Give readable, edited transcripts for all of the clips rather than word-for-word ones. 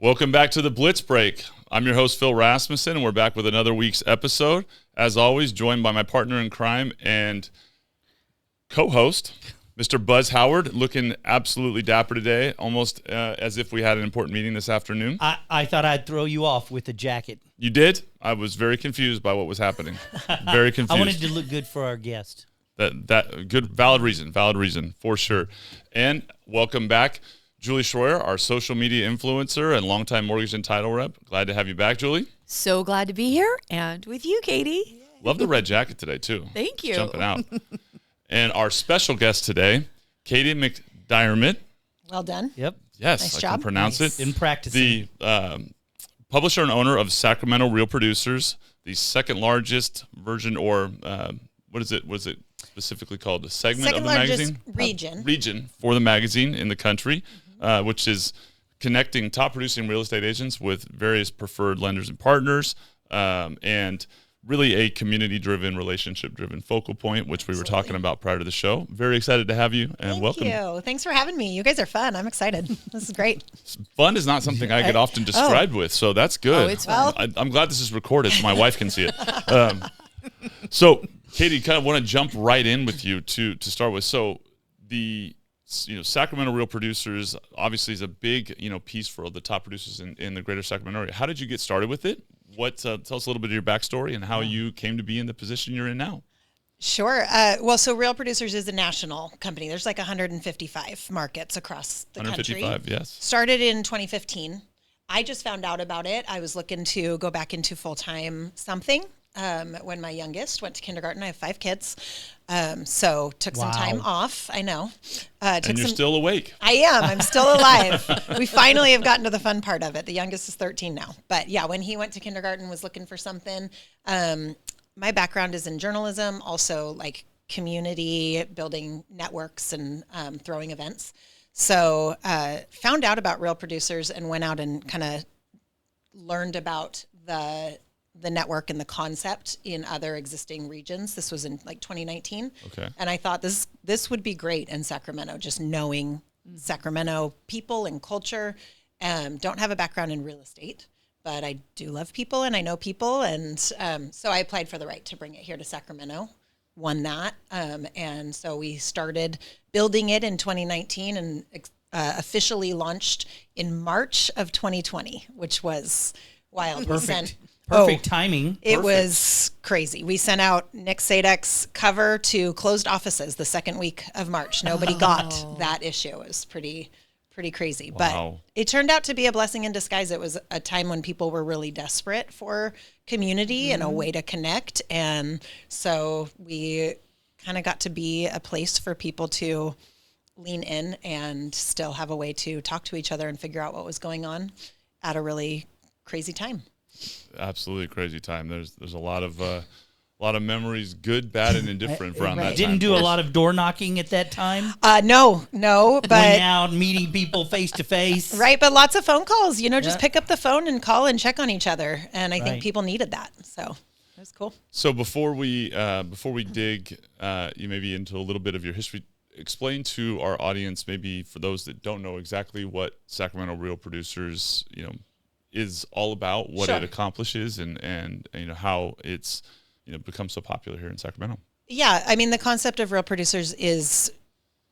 Welcome back to the Blitz Break. I'm your host, Phil Rasmussen, and we're back with another week's episode. As always, joined by my partner in crime and co-host, Mr. Buzz Howard, looking absolutely dapper today, almost as if we had an important meeting this afternoon. I thought I'd throw you off with a jacket. You did? I was very confused by what was happening. Very confused. I wanted to look good for our guest. That good, valid reason, for sure. And welcome back, Julie Schroyer, our social media influencer and longtime mortgage and title rep. Glad to have you back, Julie. So glad to be here and with you, Katie. Love the red jacket today, too. Thank you. Jumping out. And our special guest today, Katie MacDiarmid. Well done. Yep. Yes, Nice I job. can pronounce it. In practicing. The publisher and owner of Sacramento Real Producers, the second largest version, or what is it specifically called? A segment Second of the largest magazine? region. Region for the magazine in the country, which is connecting top producing real estate agents with various preferred lenders and partners, and really a community-driven, relationship-driven focal point, which we were talking about prior to the show. Very excited to have you, and welcome. Thank you. Thanks for having me. You guys are fun. I'm excited. This is great. Fun is not something I get often described with, so that's good. Oh, it's fun. I'm glad this is recorded so my wife can see it. So, Katie, kind of want to jump right in with you to start with. So, the Sacramento Real Producers obviously is a big piece for the top producers in the greater Sacramento area. How did you get started with it? Tell us a little bit of your backstory and how you came to be in the position you're in now. Sure. So Real Producers is a national company. There's like 155 markets across the country. 155, yes. Started in 2015. I just found out about it. I was looking to go back into full-time something when my youngest went to kindergarten. I have 5 kids. So took some time off. I know. And you're still awake. I am. I'm still alive. We finally have gotten to the fun part of it. The youngest is 13 now. But yeah, when he went to kindergarten, was looking for something. My background is in journalism, also like community building networks and throwing events. So found out about Real Producers and went out and kind of learned about the network and the concept in other existing regions. This was in like 2019. Okay. And I thought this would be great in Sacramento, just knowing Sacramento people and culture. Don't have a background in real estate, but I do love people and I know people. And so I applied for the right to bring it here to Sacramento, won that. And so we started building it in 2019 and officially launched in March of 2020, which was wild. Perfect timing. It was crazy. We sent out Nick Sadek's cover to closed offices the second week of March. Nobody got that issue. It was pretty crazy. Wow. But it turned out to be a blessing in disguise. It was a time when people were really desperate for community and a way to connect. And so we kind of got to be a place for people to lean in and still have a way to talk to each other and figure out what was going on at a really crazy time. Absolutely crazy time. There's a lot of memories, good, bad, and indifferent around that time. Didn't do a lot of door knocking at that time. No, but Going out, meeting people face to face. right. But lots of phone calls, just pick up the phone and call and check on each other. And I think people needed that. So it was cool. So before we dig you maybe into a little bit of your history, explain to our audience, maybe for those that don't know exactly what Sacramento Real Producers, is all about, what it accomplishes, and how it's become so popular here in Sacramento. Yeah, I mean, the concept of Real Producers is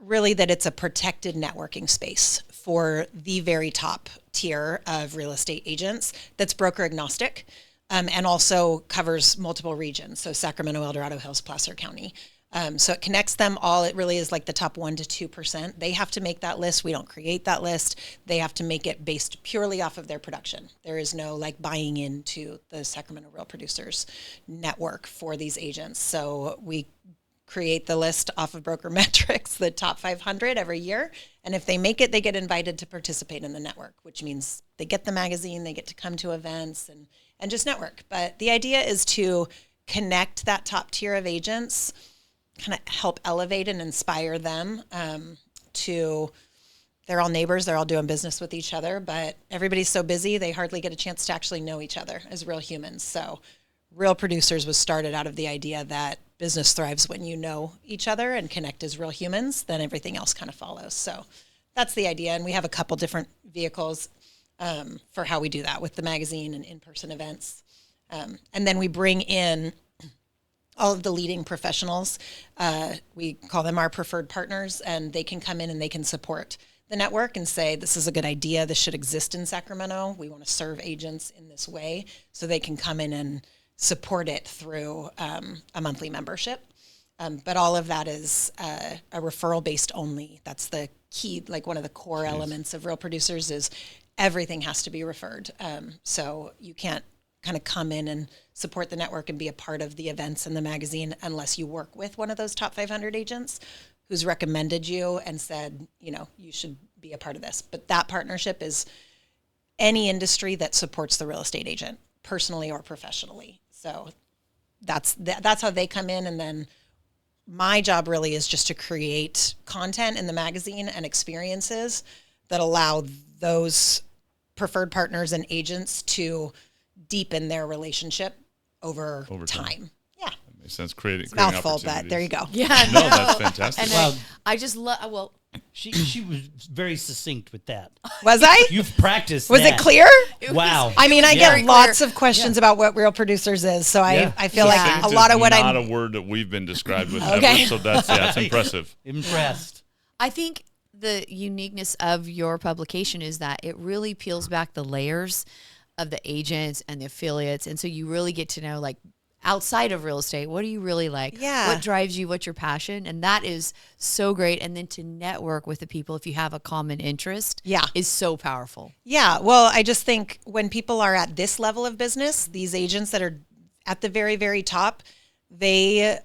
really that it's a protected networking space for the very top tier of real estate agents that's broker agnostic, and also covers multiple regions. So Sacramento, El Dorado Hills, Placer County. So it connects them all. It really is like the top 1% to 2%. They have to make that list. We don't create that list. They have to make it based purely off of their production. There is no like buying into the Sacramento Real Producers network for these agents. So we create the list off of broker metrics, the top 500 every year. And if they make it, they get invited to participate in the network, which means they get the magazine, they get to come to events and just network. But the idea is to connect that top tier of agents, kind of help elevate and inspire them they're all neighbors, they're all doing business with each other, but everybody's so busy, they hardly get a chance to actually know each other as real humans. So Real Producers was started out of the idea that business thrives when you know each other and connect as real humans, then everything else kind of follows. So that's the idea. And we have a couple different vehicles. for how we do that with the magazine and in-person events. And then we bring in all of the leading professionals. We call them our preferred partners, and they can come in and they can support the network and say, this is a good idea. This should exist in Sacramento. We want to serve agents in this way, so they can come in and support it through a monthly membership. But all of that is a referral based only. That's the key, like one of the core elements of Real Producers is everything has to be referred. So you can't kind of come in and support the network and be a part of the events in the magazine unless you work with one of those top 500 agents who's recommended you and said, you should be a part of this. But that partnership is any industry that supports the real estate agent, personally or professionally. So that's how they come in. And then my job really is just to create content in the magazine and experiences that allow those preferred partners and agents to deepen their relationship over time. Yeah. That makes sense. Creating mouthful, but there you go. Yeah, No, that's fantastic. And Well, I just love. Well, she was very succinct with that. Was I? You've practiced. Was that. it clear? Wow. I mean, I very get lots clear. of questions about what Real Producers is, so Yeah. I feel Yeah. like a Succinct lot is of what not I'm. a word that we've been described with Okay. ever, so that's impressive. Impressed. I think the uniqueness of your publication is that it really peels back the layers of the agents and the affiliates, and so you really get to know, like, outside of real estate, what do you really like? Yeah. What drives you? What's your passion? And that is so great. And then to network with the people, if you have a common interest, Yeah. is so powerful. Yeah, well, I just think when people are at this level of business, these agents that are at the very, very top, they're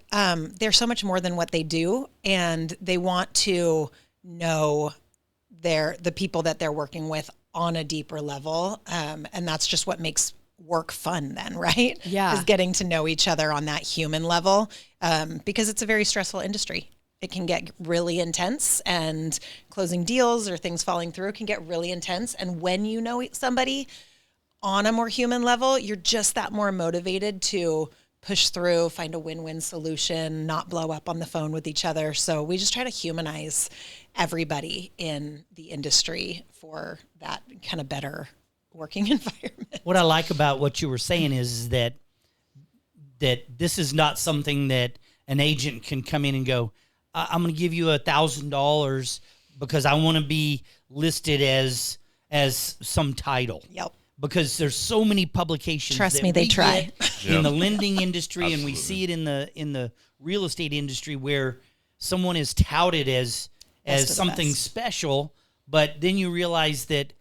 so much more than what they do, and they want to know the people that they're working with on a deeper level, and that's just what makes work fun then, right? Yeah. Is getting to know each other on that human level, because it's a very stressful industry. It can get really intense, and closing deals or things falling through can get really intense. And when you know somebody on a more human level, you're just that more motivated to push through, find a win-win solution, not blow up on the phone with each other. So we just try to humanize everybody in the industry for that kind of better working environment. What I like about what you were saying is that this is not something that an agent can come in and go, I'm going to give you $1,000 because I want to be listed as some title. Yep. Because there's so many publications. Trust that me, they we try. get Yeah. in the lending industry, and we Absolutely. see it in the real estate industry where someone is touted as Best of the something best. special, but then you realize that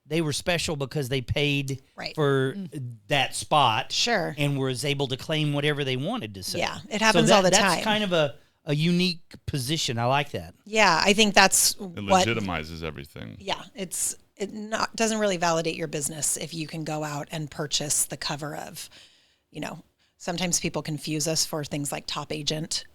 they were special because they paid Right. for that spot. Sure. And was able to claim whatever they wanted to say. Yeah, it happens all the that's time. kind of a unique position. I like that. Yeah, I think that's It what. legitimizes everything. Yeah, doesn't really validate your business if you can go out and purchase the cover of, sometimes people confuse us for things like top agent,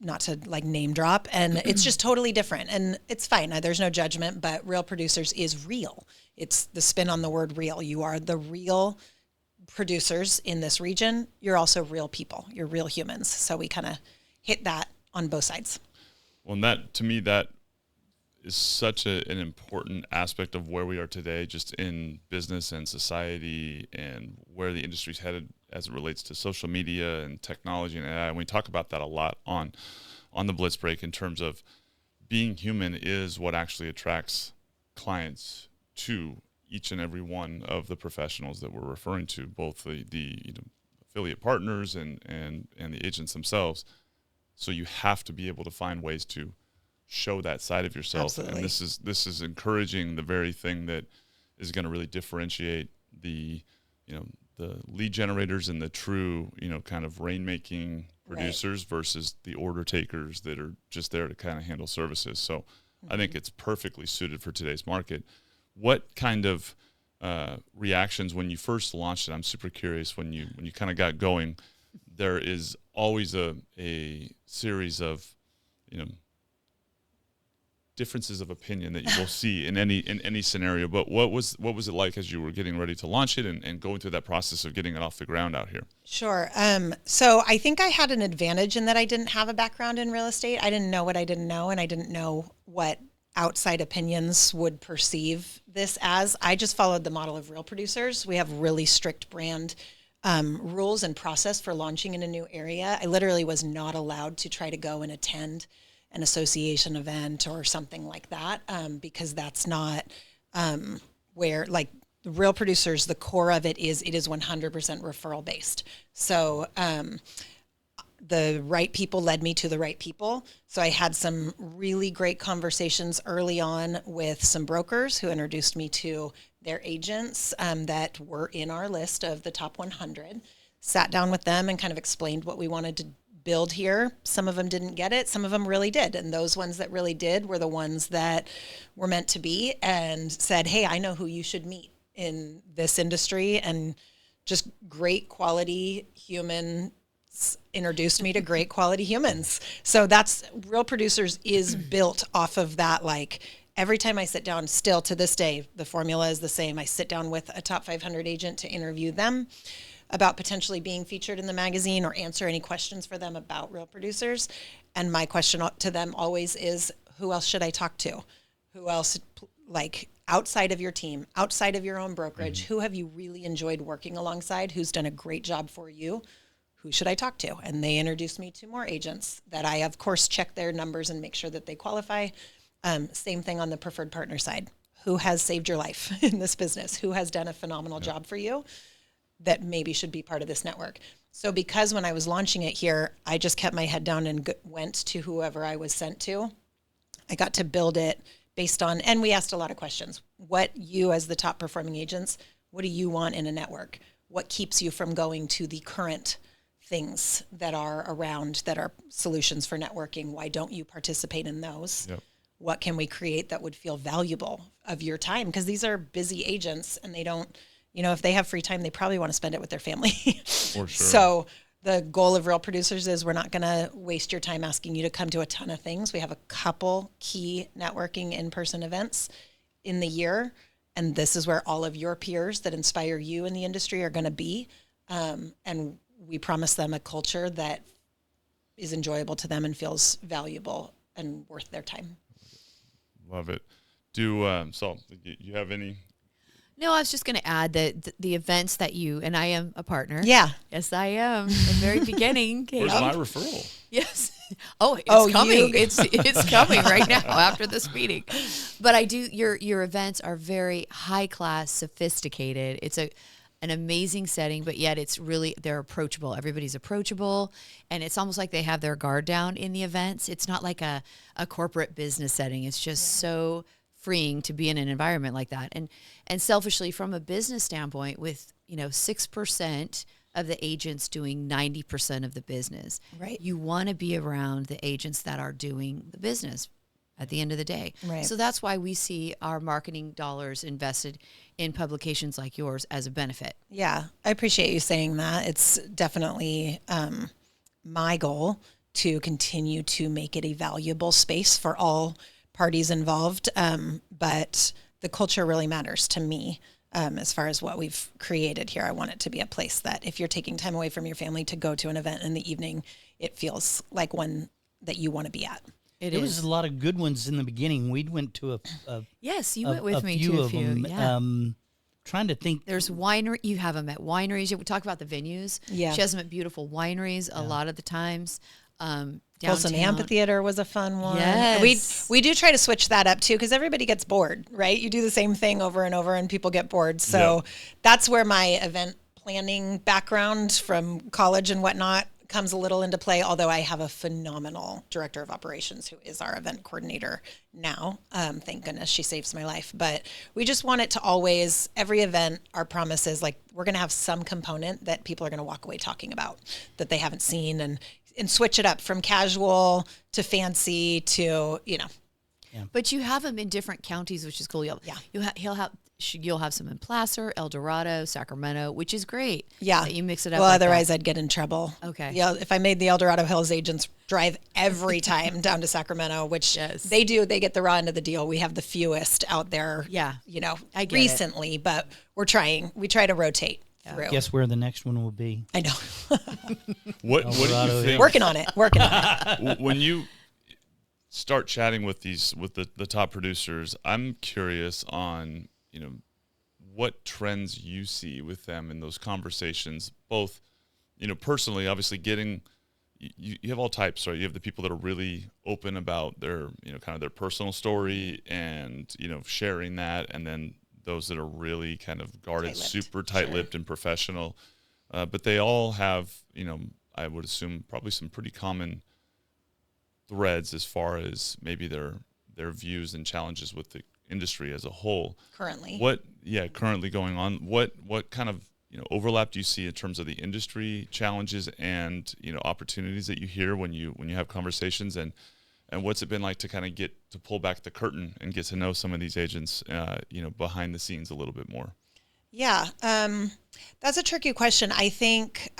not to like name drop, and it's just totally different, and it's fine. There's no judgment, but Real Producers is real. It's the spin on the word real. You are the real producers in this region. You're also real people. You're real humans. So we kind of hit that on both sides. Well, and that, to me, that is such an important aspect of where we are today, just in business and society, and where the industry's headed as it relates to social media and technology and AI. And we talk about that a lot on the Blitz Break, in terms of being human is what actually attracts clients to each and every one of the professionals that we're referring to, both the affiliate partners and the agents themselves. So you have to be able to find ways to show that side of yourself. Absolutely. And this is encouraging the very thing that is going to really differentiate the lead generators and the true, kind of rainmaking producers versus the order takers that are just there to kind of handle services. So I think it's perfectly suited for today's market. What kind of reactions when you first launched it? I'm super curious. When you kind of got going, there is always a series of differences of opinion that you will see in any scenario. But what was it like as you were getting ready to launch it and going through that process of getting it off the ground out here? Sure. So I think I had an advantage in that I didn't have a background in real estate. I didn't know what I didn't know, and I didn't know what outside opinions would perceive this as. I just followed the model of Real Producers. We have really strict brand rules and process for launching in a new area. I literally was not allowed to try to go and attend an association event or something like that, because that's not where, like, the Real Producers, the core of it is 100% referral based. So the right people led me to the right people. So I had some really great conversations early on with some brokers who introduced me to their agents that were in our list of the top 100. Sat down with them and kind of explained what we wanted to build here. Some of them didn't get it. Some of them really did. And those ones that really did were the ones that were meant to be, and said, hey, I know who you should meet in this industry. And just great quality humans introduced me to great quality humans. So that's Real Producers is built off of that. Like, every time I sit down, still to this day, the formula is the same. I sit down with a top 500 agent to interview them about potentially being featured in the magazine or answer any questions for them about Real Producers. And my question to them always is, who else should I talk to? Who else, like, outside of your team, outside of your own brokerage, who have you really enjoyed working alongside? Who's done a great job for you? Who should I talk to? And they introduced me to more agents that I, of course, check their numbers and make sure that they qualify. Same thing on the preferred partner side. Who has saved your life in this business? Who has done a phenomenal job for you that maybe should be part of this network? So because when I was launching it here, I just kept my head down and went to whoever I was sent to. I got to build it based on, and we asked a lot of questions. What you, as the top performing agents, what do you want in a network? What keeps you from going to the current things that are around that are solutions for networking? Why don't you participate in those? Yep. What can we create that would feel valuable of your time? Because these are busy agents, and they don't, if they have free time, they probably want to spend it with their family. For sure. So the goal of Real Producers is we're not going to waste your time asking you to come to a ton of things. We have a couple key networking in-person events in the year, and this is where all of your peers that inspire you in the industry are going to be. And we promise them a culture that is enjoyable to them and feels valuable and worth their time. Love it. So you have any? No, I was just going to add that the events that you, and I am a partner. Yeah. Yes, I am. At the very beginning. Where's my referral? Yes. It's coming. It's coming right now after this meeting. But I do, your events are very high class, sophisticated. It's an amazing setting, but yet they're approachable. Everybody's approachable, and it's almost like they have their guard down in the events. It's not like a corporate business setting. It's just so freeing to be in an environment like that. And selfishly, from a business standpoint, with 6% of the agents doing 90% of the business, right? You want to be around the agents that are doing the business at the end of the day. Right. So that's why we see our marketing dollars invested in publications like yours as a benefit. Yeah, I appreciate you saying that. It's definitely my goal to continue to make it a valuable space for all parties involved. But the culture really matters to me as far as what we've created here. I want it to be a place that if you're taking time away from your family to go to an event in the evening, it feels like one that you want to be at. There was a lot of good ones in the beginning. We went to yes, you went with me to a few. Them. Yeah. Trying to think. There's winery. You have them at wineries. We talk about the venues. Yeah. She has them at beautiful wineries a lot of the times. Folsom Amphitheater was a fun one. Yes. We do try to switch that up too, because everybody gets bored, right? You do the same thing over and over and people get bored. So that's where my event planning background from college and whatnot comes a little into play, although I have a phenomenal director of operations who is our event coordinator now. Thank goodness she saves my life. But we just want it to always, every event, our promise is like, we're going to have some component that people are going to walk away talking about that they haven't seen, and switch it up from casual to fancy to, Yeah. But you have them in different counties, which is cool. You'll have some in Placer, El Dorado, Sacramento, which is great. Yeah. That you mix it up. Well, like otherwise that. I'd get in trouble. Okay. Yeah. If I made the El Dorado Hills agents drive every time down to Sacramento, which they do, they get the raw end of the deal. We have the fewest out there. Yeah. I get recently, but we try to rotate through. Guess where the next one will be? I know. What do you think? Working on it. When you, start chatting with the top producers, I'm curious on, what trends you see with them in those conversations, both, personally, obviously getting, you have all types, right? You have the people that are really open about their, kind of their personal story and, sharing that. And then those that are really kind of guarded, super tight-lipped and professional. But they all have, I would assume probably some pretty common threads as far as maybe their views and challenges with the industry as a whole. Currently going on. What kind of overlap do you see in terms of the industry challenges and opportunities that you hear when you have conversations, and what's it been like to kind of get to pull back the curtain and get to know some of these agents behind the scenes a little bit more? Yeah, that's a tricky question. I think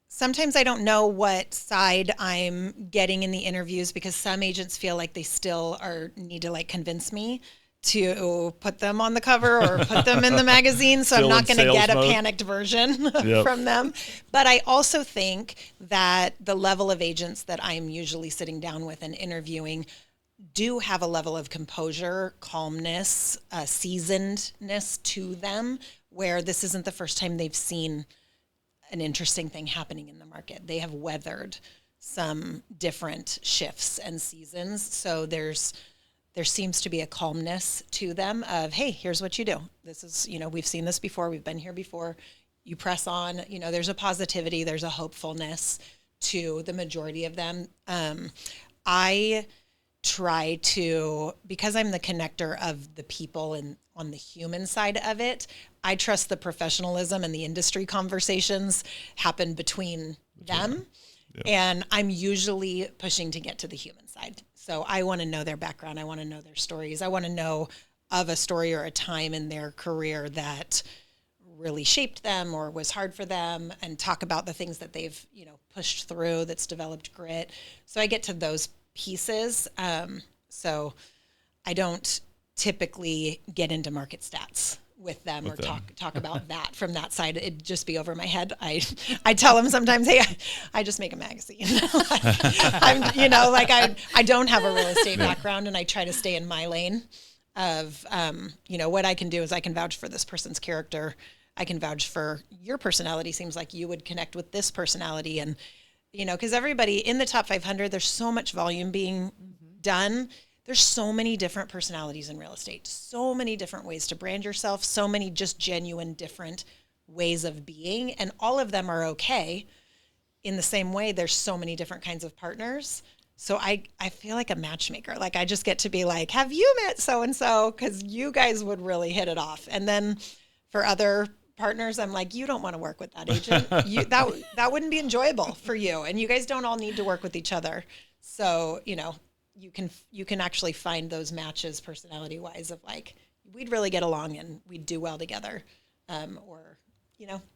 sometimes I don't know what side I'm getting in the interviews, because some agents feel like they still need to like convince me to put them on the cover or put them in the magazine. So I'm not going to get a panicked version from them. But I also think that the level of agents that I'm usually sitting down with and interviewing do have a level of composure, calmness, seasonedness to them, where this isn't the first time they've seen an interesting thing happening in the market. They have weathered some different shifts and seasons. So there seems to be a calmness to them of, hey, here's what you do. This is, we've seen this before. We've been here before. You press on. There's a positivity. There's a hopefulness to the majority of them. I try to, because I'm the connector of the people and on the human side of it, I trust the professionalism and the industry conversations happen between them. Yep. And I'm usually pushing to get to the human side. So I want to know their background. I want to know their stories. I want to know of a story or a time in their career that really shaped them or was hard for them, and talk about the things that they've, pushed through, that's developed grit. So I get to those pieces. So I don't typically get into market stats with them or talk about that from that side. It'd just be over my head. I tell them sometimes, hey, I just make a magazine. I don't have a real estate background, and I try to stay in my lane of, what I can do is I can vouch for this person's character. I can vouch for your personality. Seems like you would connect with this personality. And, because everybody in the top 500, there's so much volume being done. There's so many different personalities in real estate, so many different ways to brand yourself, so many just genuine different ways of being, and all of them are okay. In the same way, there's so many different kinds of partners. So I feel like a matchmaker. Like I just get to be like, have you met so-and-so? Because you guys would really hit it off. And then for other partners, I'm like, you don't want to work with that agent. That wouldn't be enjoyable for you. And you guys don't all need to work with each other. So, you can actually find those matches personality wise of like, we'd really get along and we'd do well together.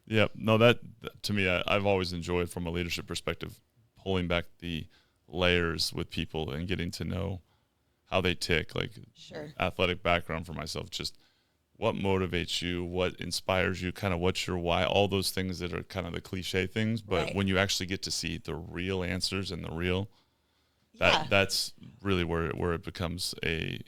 Yeah, no, that to me, I've always enjoyed from a leadership perspective, pulling back the layers with people and getting to know how they tick, like athletic background for myself, just what motivates you, what inspires you, kind of what's your why, all those things that are kind of the cliche things. But when you actually get to see the real answers and the real, that's really where it becomes a,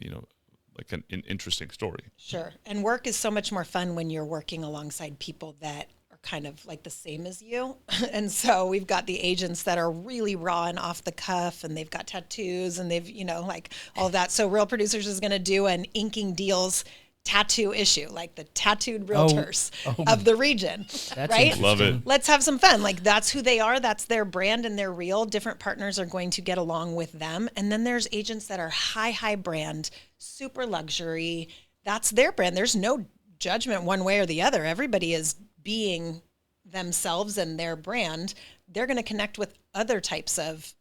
like an interesting story. Sure. And work is so much more fun when you're working alongside people that are kind of like the same as you. And so we've got the agents that are really raw and off the cuff, and they've got tattoos and they've, like all of that. So Real Producers is going to do an inking deals tattoo issue, like the tattooed realtors of the region, right? Love it. Let's have some fun. Like that's who they are. That's their brand and they're real. Different partners are going to get along with them. And then there's agents that are high brand, super luxury. That's their brand. There's no judgment one way or the other. Everybody is being themselves and their brand. They're going to connect with other types of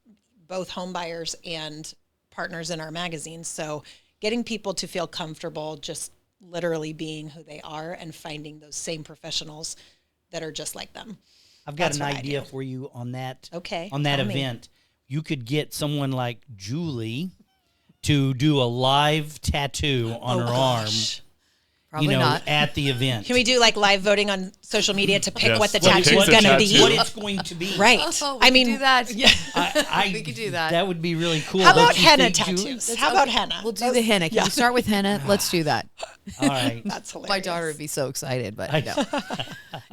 both home buyers and partners in our magazine. So getting people to feel comfortable just literally being who they are and finding those same professionals that are just like them. I've got an idea for you on that. Okay. On that event, you could get someone like Julie to do a live tattoo on her arm. Probably not. at the event. Can we do like live voting on social media to pick Yes. what the Well, tattoo pick is the going to tattoo. be? What it's going to be. Right. Oh, I we mean, could do that. I We could do that. That would be really cool. how Don't about you henna think, Julie? tattoos? How about henna? We'll do the henna. Can we start with henna? Let's do that. All right. That's hilarious. My daughter would be so excited, but no.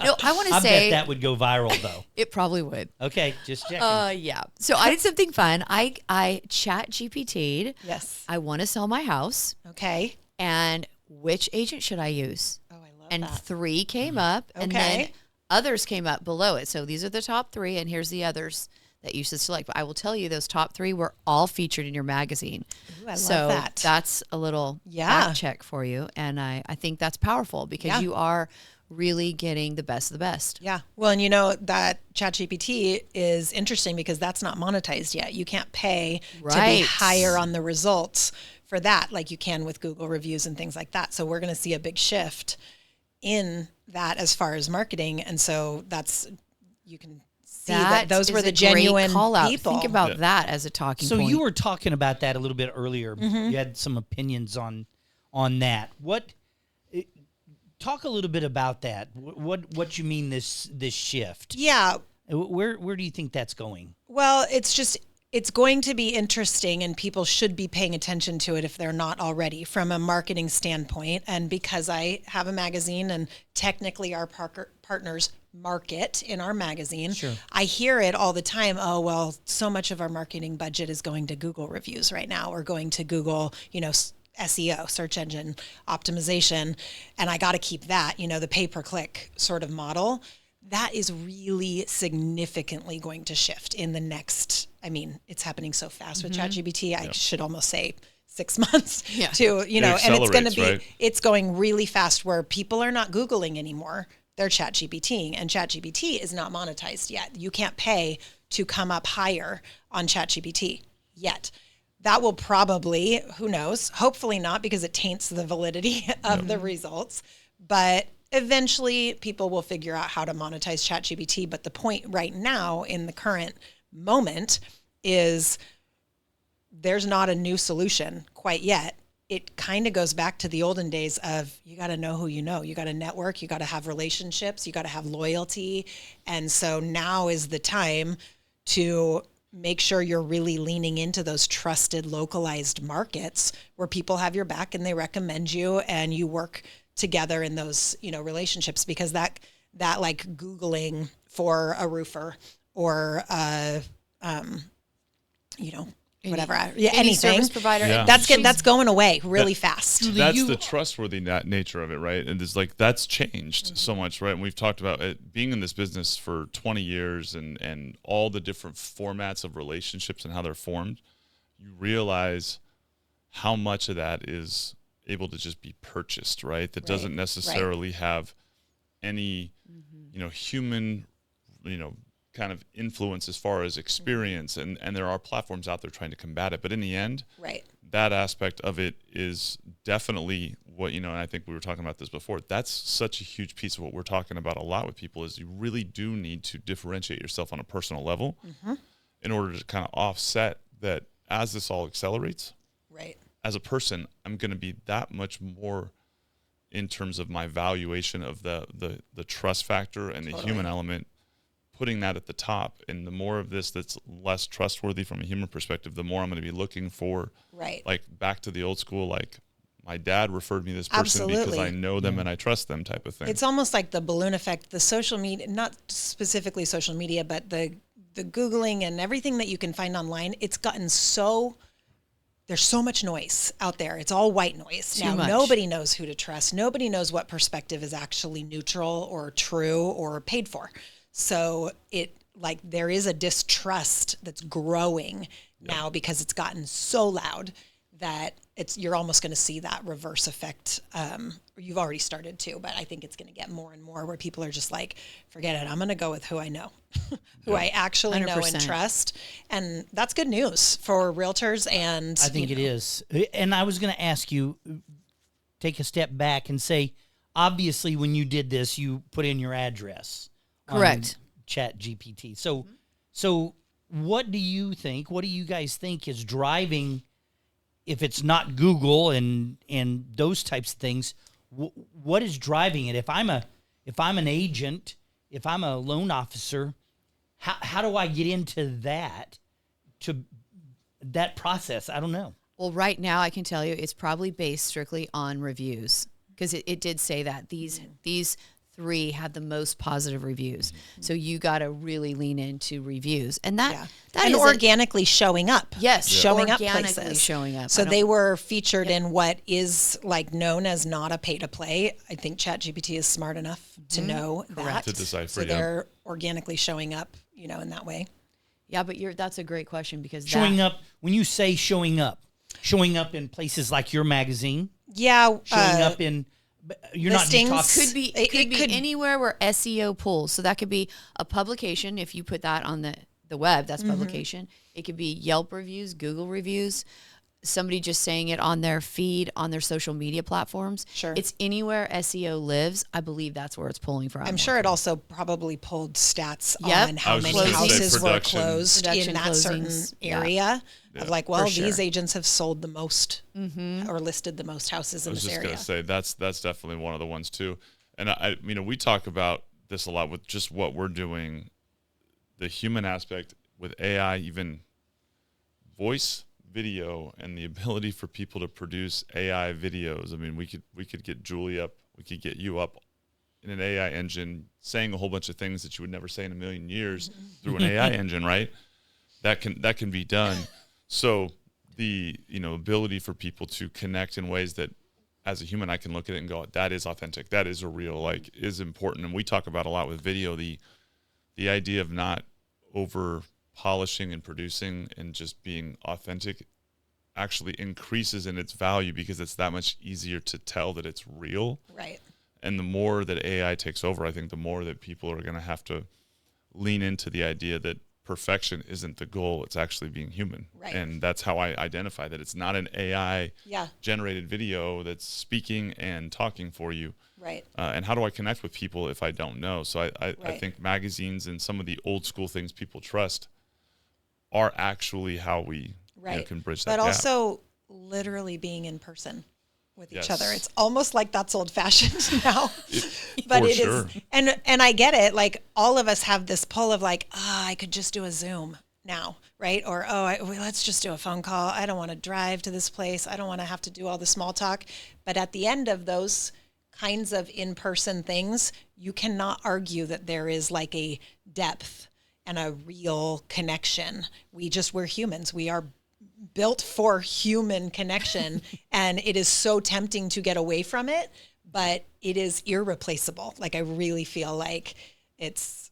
No, I want to I say bet that would go viral, though. it probably would. Okay, just checking. Yeah. So I did something fun. I chat GPT'd. Yes. I want to sell my house, Okay. and which agent should I use? Oh, I love And that. 3 came up, and then Okay. others came up below it. So these are the top 3, and here's the others that you should select. But I will tell you, those top 3 were all featured in your magazine. Ooh, I love So that. that's a little Yeah. fact check for you, and I think that's powerful because Yeah. you are really getting the best of the best. Yeah. Well, and you know that ChatGPT is interesting because that's not monetized yet. You can't pay to be Right. higher on the results for that like you can with Google reviews and things like that. So we're going to see a big shift in that as far as marketing. And so that's, you can see that those is were the a great genuine call-out. people. Think about Yeah. that as a talking So point. you were talking about that a little bit earlier. Mm-hmm. You had some opinions on that. Talk a little bit about that. What you mean this shift? Yeah. Where do you think that's going? Well, it's going to be interesting, and people should be paying attention to it if they're not already from a marketing standpoint. And because I have a magazine and technically our partners market in our magazine, Sure. I hear it all the time. Oh, well, so much of our marketing budget is going to Google reviews right now, or going to Google, SEO, search engine optimization. And I got to keep that, the pay-per-click sort of model. That is really significantly going to shift in the next, it's happening so fast with ChatGPT. I should almost say 6 months Yeah. to, and it's going to be, right? it's going really fast where people are not Googling anymore. They're ChatGPTing, and ChatGPT is not monetized yet. You can't pay to come up higher on ChatGPT yet. That will probably, who knows, hopefully not, because it taints the validity of the results. But eventually people will figure out how to monetize ChatGPT. But the point right now in the current moment is there's not a new solution quite yet. It kind of goes back to the olden days of you got to know who you know. You got to network. You got to have relationships. You got to have loyalty. And so now is the time to make sure you're really leaning into those trusted localized markets where people have your back and they recommend you and you work together in those, relationships, because that like Googling for a roofer or, whatever, Any anything, service provider. Yeah. that's going away really fast. That's the trustworthy nature of it, right? And it's like that's changed so much, right? And we've talked about it being in this business for 20 years and all the different formats of relationships and how they're formed. You realize how much of that is able to just be purchased, right? That doesn't necessarily have any, human, kind of influence as far as experience. And there are platforms out there trying to combat it. But in the end, that aspect of it is definitely what, and I think we were talking about this before, that's such a huge piece of what we're talking about a lot with people is you really do need to differentiate yourself on a personal level in order to kind of offset that as this all accelerates. As a person, I'm going to be that much more in terms of my valuation of the trust factor and the human element, putting that at the top. And the more of this that's less trustworthy from a human perspective, the more I'm going to be looking for, like back to the old school, like my dad referred me this person because I know them and I trust them type of thing. It's almost like the balloon effect, the social media, not specifically social media, but the Googling and everything that you can find online. It's gotten there's so much noise out there. It's all white noise. Now, nobody knows who to trust. Nobody knows what perspective is actually neutral or true or paid for. So there is a distrust that's growing now because it's gotten so loud that you're almost going to see that reverse effect. You've already started to, but I think it's going to get more and more where people are just like, forget it. I'm going to go with who I know, who I actually 100%. Know and trust. And that's good news for realtors. And I think it is. And I was going to ask you, take a step back and say, obviously when you did this, you put in your address. Correct. ChatGPT. So what do you guys think is driving, if it's not Google and those types of things, what is driving it? If I'm an agent, if I'm a loan officer, how do I get into that process? I don't know. Well, right now I can tell you it's probably based strictly on reviews, because it did say that these 3 have the most positive reviews. So you got to really lean into reviews, and that and is organically showing up. Yes, showing up organically places. showing up. So they were featured in what is like known as not a pay to play. I think ChatGPT is smart enough to know that. To decipher, so they're organically showing up, in that way. Yeah, but that's a great question, because Showing up, when you say showing up in places like your magazine, Yeah. showing up in, you're listings. not just talking. could be anywhere where SEO pulls. So that could be a publication. If you put that on the web, that's publication. It could be Yelp reviews, Google reviews, somebody just saying it on their feed, on their social media platforms. Sure. It's anywhere SEO lives. I believe that's where it's pulling from. I'm sure it also probably pulled stats Yep. on how was many just gonna say houses were production. closed Production in that certain closings. area of like, well, For sure. these agents have sold the most or listed the most houses I in was this just area. going to say that's definitely one of the ones too. And we talk about this a lot with just what we're doing, the human aspect with AI, even voice, video, and the ability for people to produce AI videos. I mean, we could get Julie up, we could get you up in an AI engine saying a whole bunch of things that you would never say in a million years through an AI engine, right? That can be done. So the ability for people to connect in ways that as a human I can look at it and go, that is authentic, that is a real, like, is important. And we talk about a lot with video the idea of not over polishing and producing and just being authentic actually increases in its value, because it's that much easier to tell that it's real. Right. And the more that AI takes over, I think the more that people are going to have to lean into the idea that perfection isn't the goal, it's actually being human. Right. And that's how I identify that it's not an AI Yeah. generated video that's speaking and talking for you. Right. And how do I connect with people if I don't know? So I Right. think magazines and some of the old school things people trust are actually how we can bridge that But gap. also literally being in person with each Yes. other. It's almost like that's old fashioned now. But for it is, sure. and I get it. Like all of us have this pull of like, I could just do a Zoom now, right? Or let's just do a phone call. I don't want to drive to this place. I don't want to have to do all the small talk. But at the end of those kinds of in-person things, you cannot argue that there is like a depth and a real connection. We're humans. We are built for human connection, and it is so tempting to get away from it, but it is irreplaceable. Like I really feel like it's,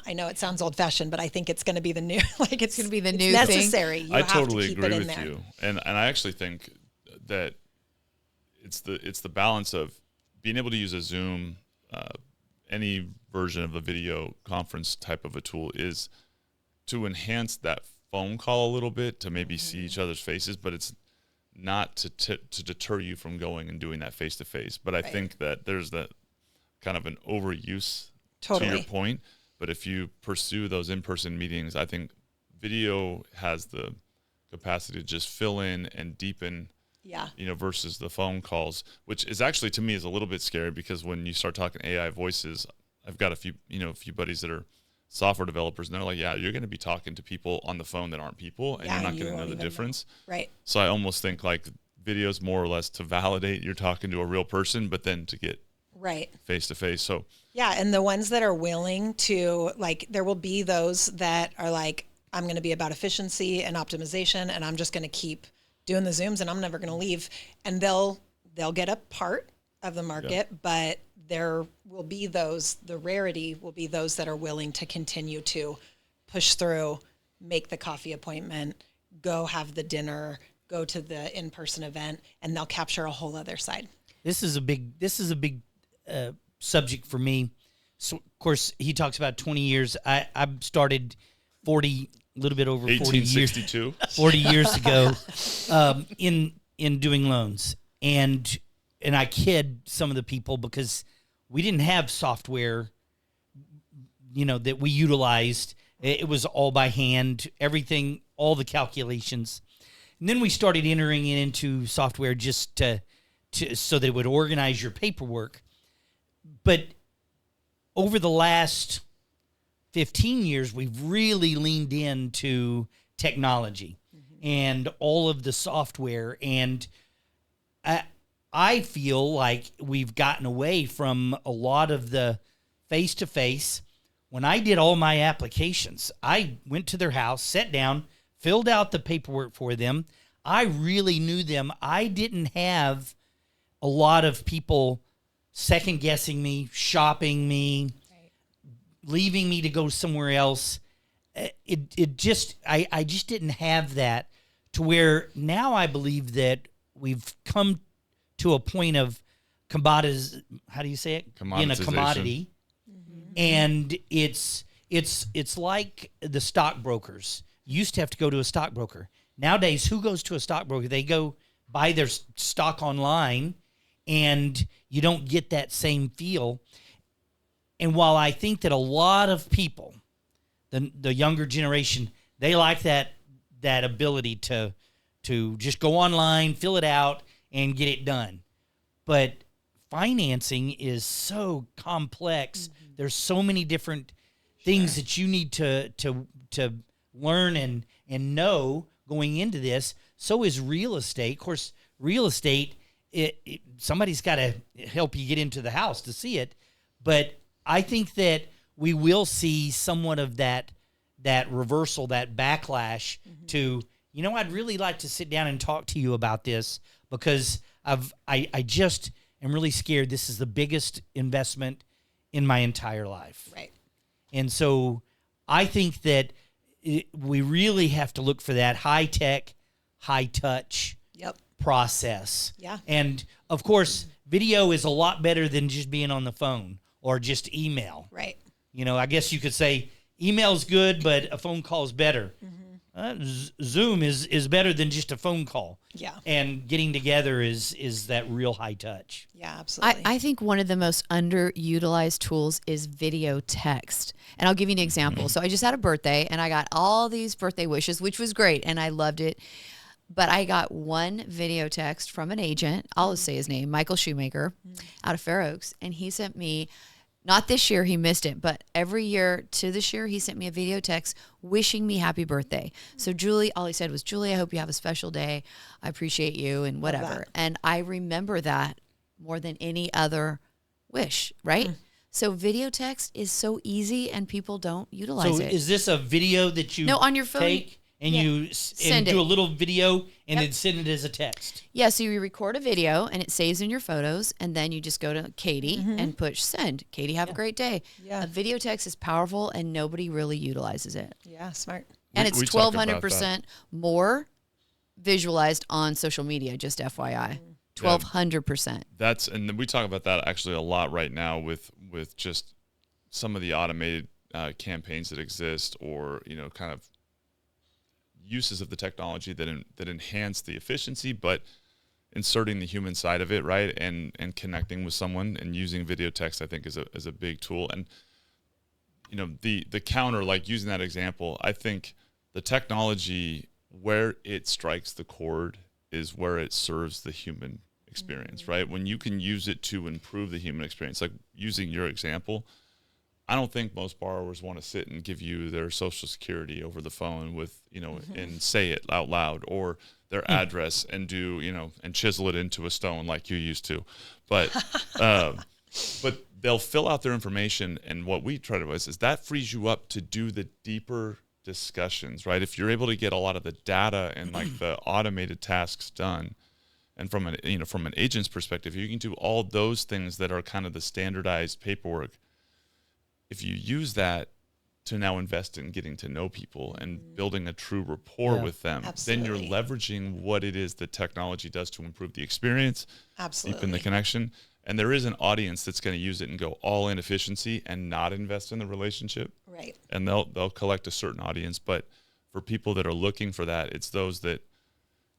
I know it sounds old fashioned, but I think it's going to be the new, like it's going to be the new necessary. You I have totally to keep agree it in with there. you, and I actually think that it's the balance of being able to use a Zoom, any version of a video conference type of a tool, is to enhance that phone call a little bit, to maybe see each other's faces, but it's not to deter you from going and doing that face to face. But I think that there's that kind of an overuse to your point. But if you pursue those in-person meetings, I think video has the capacity to just fill in and deepen, versus the phone calls, which is actually, to me, is a little bit scary, because when you start talking AI voices, I've got a few buddies that are software developers, and they're like, you're going to be talking to people on the phone that aren't people, and you're not going to know the difference. Right. So I almost think like videos more or less to validate you're talking to a real person, but then to get face to face. So and the ones that are willing to, like, there will be those that are like, I'm going to be about efficiency and optimization, and I'm just going to keep doing the Zooms, and I'm never going to leave. And they'll get a part of the market, but there will be those, the rarity will be those that are willing to continue to push through, make the coffee appointment, go have the dinner, go to the in-person event, and they'll capture a whole other side. This is a big subject for me. So, of course, he talks about 20 years. I started 40, a little bit over 40 years. 1862. 40 years ago, in doing loans, and I kid some of the people because we didn't have software, that we utilized. It was all by hand, everything, all the calculations. And then we started entering it into software just to so that it would organize your paperwork. But over the last 15 years, we've really leaned into technology and all of the software. And I feel like we've gotten away from a lot of the face-to-face. When I did all my applications, I went to their house, sat down, filled out the paperwork for them. I really knew them. I didn't have a lot of people second-guessing me, shopping me, leaving me to go somewhere else. I just didn't have that, to where now I believe that we've come to a point of commodities. How do you say it? Being a commodity. And it's like the stockbrokers. You used to have to go to a stockbroker. Nowadays, who goes to a stockbroker? They go buy their stock online, and you don't get that same feel. And while I think that a lot of people, the younger generation, they like that ability to just go online, fill it out, and get it done. But financing is so complex. There's so many different things that you need to learn and know going into this. So is real estate. Of course, real estate, somebody's got to help you get into the house to see it. But I think that we will see somewhat of that reversal, that backlash to, I'd really like to sit down and talk to you about this, because I just am really scared. This is the biggest investment in my entire life. Right. And so I think that we really have to look for that high-tech, high-touch process. Yeah. And, of course, video is a lot better than just being on the phone or just email. Right. I guess you could say email's good, but a phone call is better. Zoom is better than just a phone call. Yeah. And getting together is that real high touch. Yeah, absolutely. I think one of the most underutilized tools is video text. And I'll give you an example. So I just had a birthday, and I got all these birthday wishes, which was great, and I loved it. But I got one video text from an agent. I'll just say his name, Michael Shoemaker, out of Fair Oaks. And he sent me, not this year, he missed it, but every year to this year, he sent me a video text wishing me happy birthday. So Julie, all he said was, Julie, I hope you have a special day. I appreciate you and whatever. And I remember that more than any other wish, right? So video text is so easy, and people don't utilize it. So is this a video that you on your phone, take and you do a little video and then send it as a text? Yeah, so you record a video and it saves in your photos, and then you just go to Katie and push send. Katie, have a great day. Yeah. A video text is powerful, and nobody really utilizes it. Yeah, smart. And it's we talk about 1,200% more visualized on social media, just FYI. 1,200%. And we talk about that actually a lot right now with just some of the automated campaigns that exist, or kind of uses of the technology that enhance the efficiency, but inserting the human side of it, right, and connecting with someone, and using video text, I think, is a big tool. And the counter, like using that example, I think the technology, where it strikes the chord is where it serves the human experience, right? When you can use it to improve the human experience, like using your example, I don't think most borrowers want to sit and give you their social security over the phone with, and say it out loud, or their address and do, and chisel it into a stone like you used to. But they'll fill out their information. And what we try to do is that frees you up to do the deeper discussions, right? If you're able to get a lot of the data and like the automated tasks done, and from an agent's perspective, you can do all those things that are kind of the standardized paperwork. If you use that to now invest in getting to know people and building a true rapport with them, then you're leveraging what it is that technology does to improve the experience, deepen the connection. And there is an audience that's going to use it and go all in efficiency and not invest in the relationship. Right. And they'll collect a certain audience. But for people that are looking for that, it's those that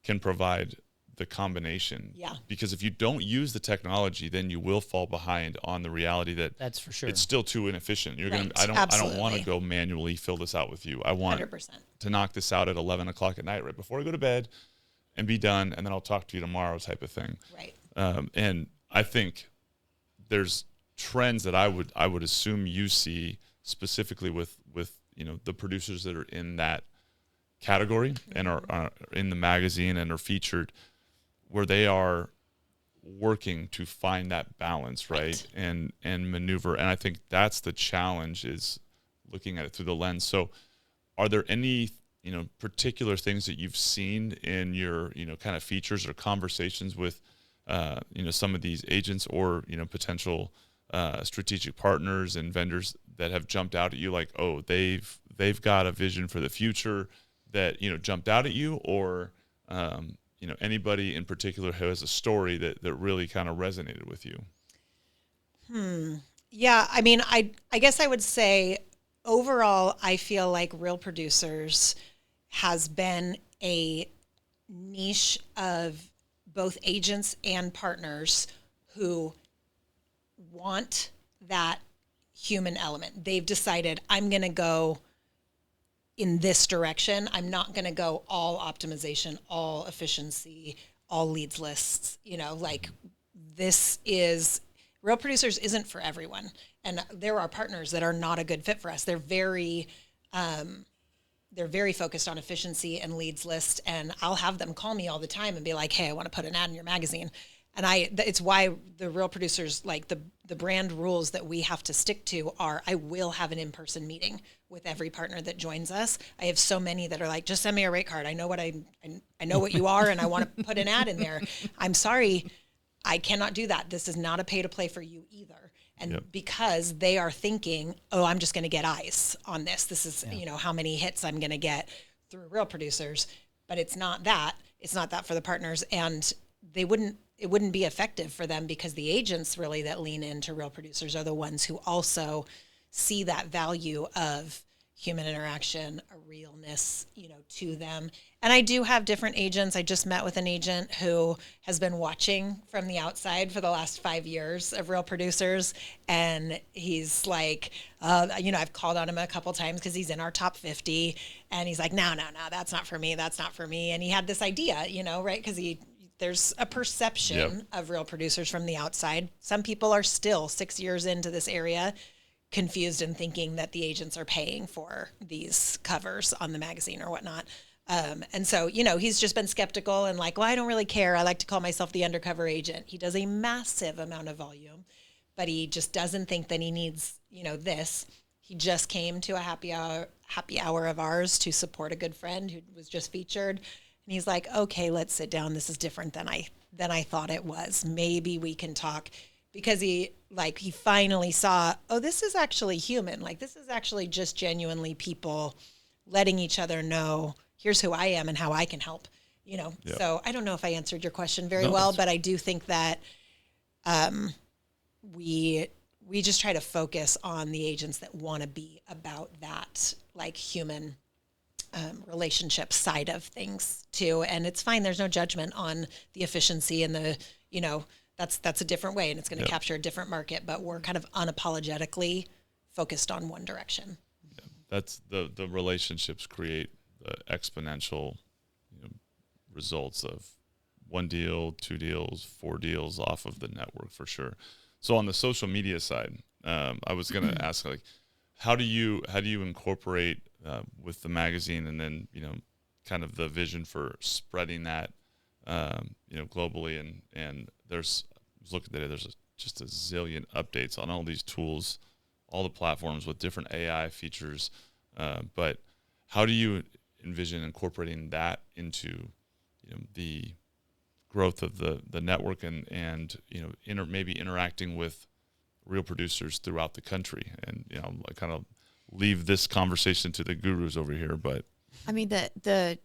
can provide the combination. Yeah. Because if you don't use the technology, then you will fall behind on the reality that that's for sure. It's still too inefficient. You're Right. I don't want to go manually fill this out with you. I want 100%. to knock this out at 11 o'clock at night, right before I go to bed, and be done, and then I'll talk to you tomorrow type of thing. Right. And I think there's trends that I would assume you see specifically with the producers that are in that category and are in the magazine and are featured, where they are working to find that balance, right? And maneuver. And I think that's the challenge, is looking at it through the lens. So are there any particular things that you've seen in your kind of features or conversations with some of these agents or potential strategic partners and vendors that have jumped out at you, like, oh, they've got a vision for the future that jumped out at you, or anybody in particular who has a story that really kind of resonated with you? Yeah, I mean, I guess I would say overall, I feel like Real Producers has been a niche of both agents and partners who want that human element. They've decided, I'm going to go in this direction. I'm not going to go all optimization, all efficiency, all leads lists. This is, Real Producers isn't for everyone. And there are partners that are not a good fit for us. They're very focused on efficiency and leads list. And I'll have them call me all the time and be like, hey, I want to put an ad in your magazine. And it's why the Real Producers, like the brand rules that we have to stick to are, I will have an in-person meeting with every partner that joins us. I have so many that are like, just send me a rate card. I know what I know what you are, and I want to put an ad in there. I'm sorry, I cannot do that. This is not a pay to play for you either. And because they are thinking, oh, I'm just going to get eyes on this. This is, how many hits I'm going to get through Real Producers. But it's not that. It's not that for the partners. And it wouldn't be effective for them, because the agents really that lean into Real Producers are the ones who also see that value of human interaction, a realness, to them. And I do have different agents. I just met with an agent who has been watching from the outside for the last 5 years of Real Producers. And he's like, I've called on him a couple times because he's in our top 50. And he's like, no, that's not for me. That's not for me. And he had this idea, right? Because there's a perception of Real Producers from the outside. Some people are still 6 years into this area confused and thinking that the agents are paying for these covers on the magazine or whatnot. And so, he's just been skeptical and like, well, I don't really care. I like to call myself the undercover agent. He does a massive amount of volume, but he just doesn't think that he needs, this. He just came to a happy hour of ours to support a good friend who was just featured. And he's like, okay, let's sit down. This is different than I thought it was. Maybe we can talk, because he finally saw, oh, this is actually human. Like, this is actually just genuinely people letting each other know, here's who I am and how I can help, So I don't know if I answered your question very well, but I do think that we just try to focus on the agents that want to be about that, like, human relationship side of things too. And it's fine. There's no judgment on the efficiency and the, that's a different way, and it's going to capture a different market, but we're kind of unapologetically focused on one direction. Yeah. That's the relationships create the exponential results of 1 deal, 2 deals, 4 deals off of the network, for sure. So on the social media side, I was going to ask, like, how do you incorporate with the magazine, and then kind of the vision for spreading that globally, and I was looking today, there's just a zillion updates on all these tools, all the platforms with different AI features, but how do you envision incorporating that into the growth of the network, and maybe interacting with Real Producers throughout the country? And I kind of leave this conversation to the gurus over here, but I mean, the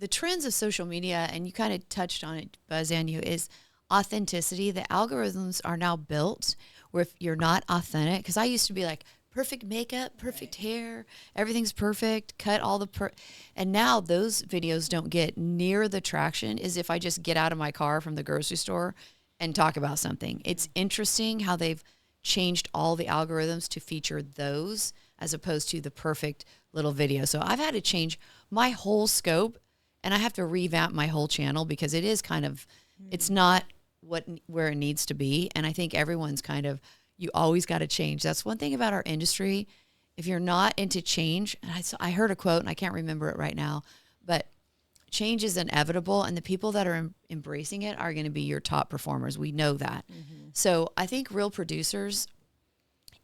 trends of social media, and you kind of touched on it, Buzz, and you, is authenticity. The algorithms are now built where if you're not authentic, because I used to be like, perfect makeup, perfect hair, everything's perfect, cut all the and now those videos don't get near the traction as if I just get out of my car from the grocery store and talk about something. It's interesting how they've changed all the algorithms to feature those as opposed to the perfect little video. So I've had to change my whole scope, and I have to revamp my whole channel, because it is kind of, it's not where it needs to be. And I think everyone's you always got to change. That's one thing about our industry. If you're not into change, and I heard a quote and I can't remember it right now, but change is inevitable, and the people that are embracing it are going to be your top performers. We know that. So I think Real Producers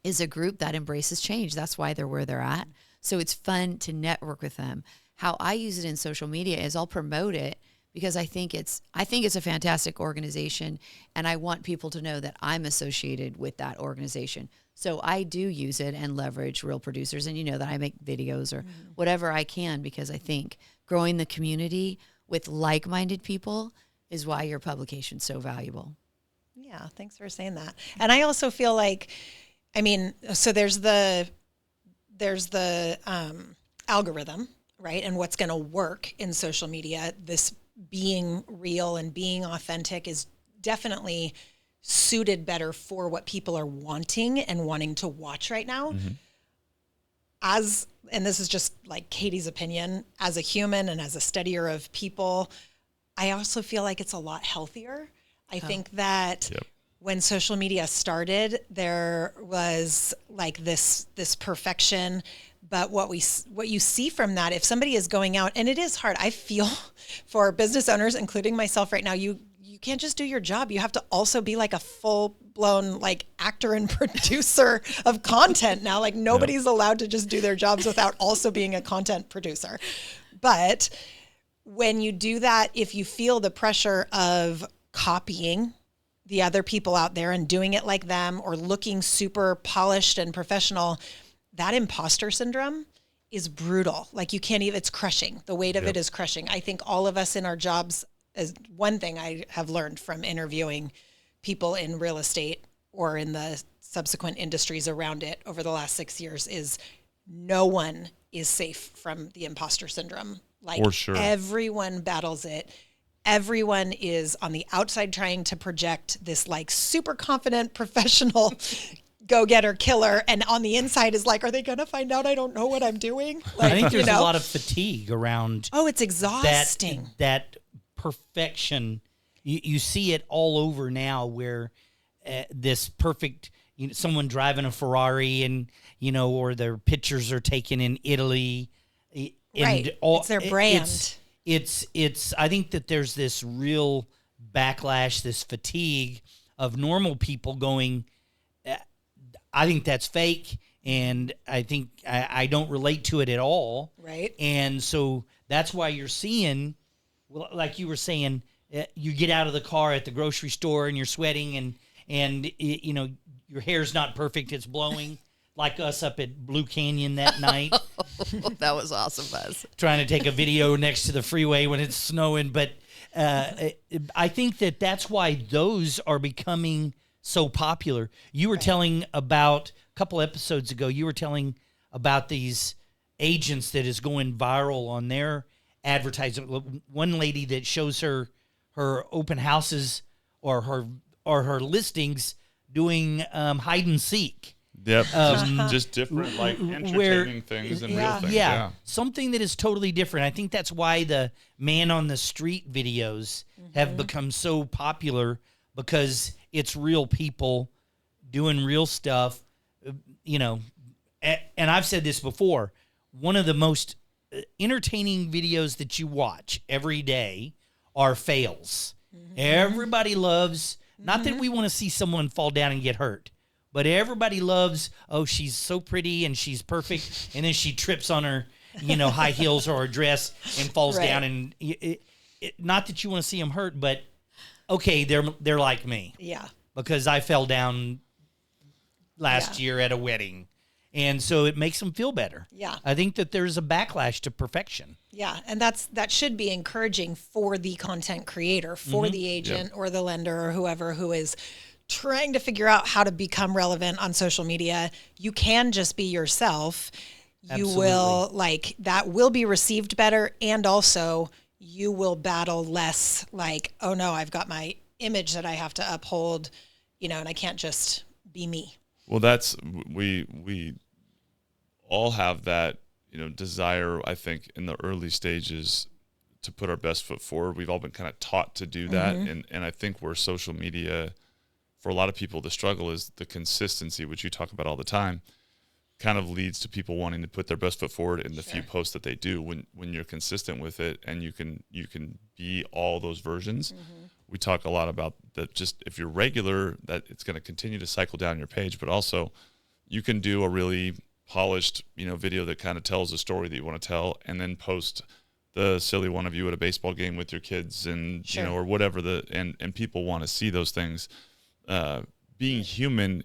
is a group that embraces change. That's why they're where they're at. So it's fun to network with them. How I use it in social media is I'll promote it because I think it's a fantastic organization, and I want people to know that I'm associated with that organization. So I do use it and leverage Real Producers, and that I make videos or whatever I can, because I think growing the community with like-minded people is why your publication's so valuable. Yeah, thanks for saying that. And I also feel like, so there's the algorithm, right? And what's going to work in social media. This being real and being authentic is definitely suited better for what people are wanting to watch right now. And this is just like Katie's opinion, as a human and as a studier of people, I also feel like it's a lot healthier. I think that when social media started, there was like this perfection, but what you see from that, if somebody is going out, and it is hard, I feel for business owners, including myself right now, you can't just do your job. You have to also be like a full-blown like actor and producer of content now. Like nobody's allowed to just do their jobs without also being a content producer. But when you do that, if you feel the pressure of copying the other people out there and doing it like them, or looking super polished and professional, that imposter syndrome is brutal. Like you can't even, it's crushing. The weight of it is crushing. I think all of us in our jobs, is one thing I have learned from interviewing people in real estate or in the subsequent industries around it over the last 6 years, is no one is safe from the imposter syndrome. Like For sure. Everyone battles it. Everyone is on the outside trying to project this like super confident professional go-getter killer, and on the inside is like, are they going to find out I don't know what I'm doing? Like, I think there's a lot of fatigue around. Oh, it's exhausting. That perfection. You see it all over now, where this perfect, someone driving a Ferrari, and or their pictures are taken in Italy. And right. It's their brand. It's I think that there's this real backlash, this fatigue of normal people going, I think that's fake, and I think I don't relate to it at all. Right. And so that's why you're seeing, well, like you were saying, you get out of the car at the grocery store and you're sweating, and your hair's not perfect, it's blowing. Like us up at Blue Canyon that night. That was awesome, Buzz. Trying to take a video next to the freeway when it's snowing. But I think that's why those are becoming so popular. You were telling about, a couple episodes ago, you were telling about these agents that is going viral on their advertising. One lady that shows her open houses or her listings doing hide and seek. Yep, just different, like entertaining things and real things. Yeah, something that is totally different. I think that's why the man on the street videos have become so popular, because it's real people doing real stuff. And I've said this before, one of the most entertaining videos that you watch every day are fails. Everybody loves, not that we want to see someone fall down and get hurt, but everybody loves, oh, she's so pretty and she's perfect, and then she trips on her, high heels or her dress and falls down. And not that you want to see them hurt, but okay, they're like me. Yeah. Because I fell down last year at a wedding, and so it makes them feel better. Yeah. I think that there's a backlash to perfection. Yeah, and that should be encouraging for the content creator, for the agent or the lender or whoever who is trying to figure out how to become relevant on social media. You can just be yourself. You will, that will be received better, and also you will battle less like, oh no, I've got my image that I have to uphold, and I can't just be me. Well, that's, we all have that, desire, I think, in the early stages to put our best foot forward. We've all been kind of taught to do that. And I think where social media, for a lot of people, the struggle is the consistency, which you talk about all the time, kind of leads to people wanting to put their best foot forward in the few posts that they do. When you're consistent with it and you can be all those versions. We talk a lot about that. Just if you're regular, that it's going to continue to cycle down your page, but also you can do a really polished, video that kind of tells a story that you want to tell, and then post the silly one of you at a baseball game with your kids and, or whatever and people want to see those things. Being human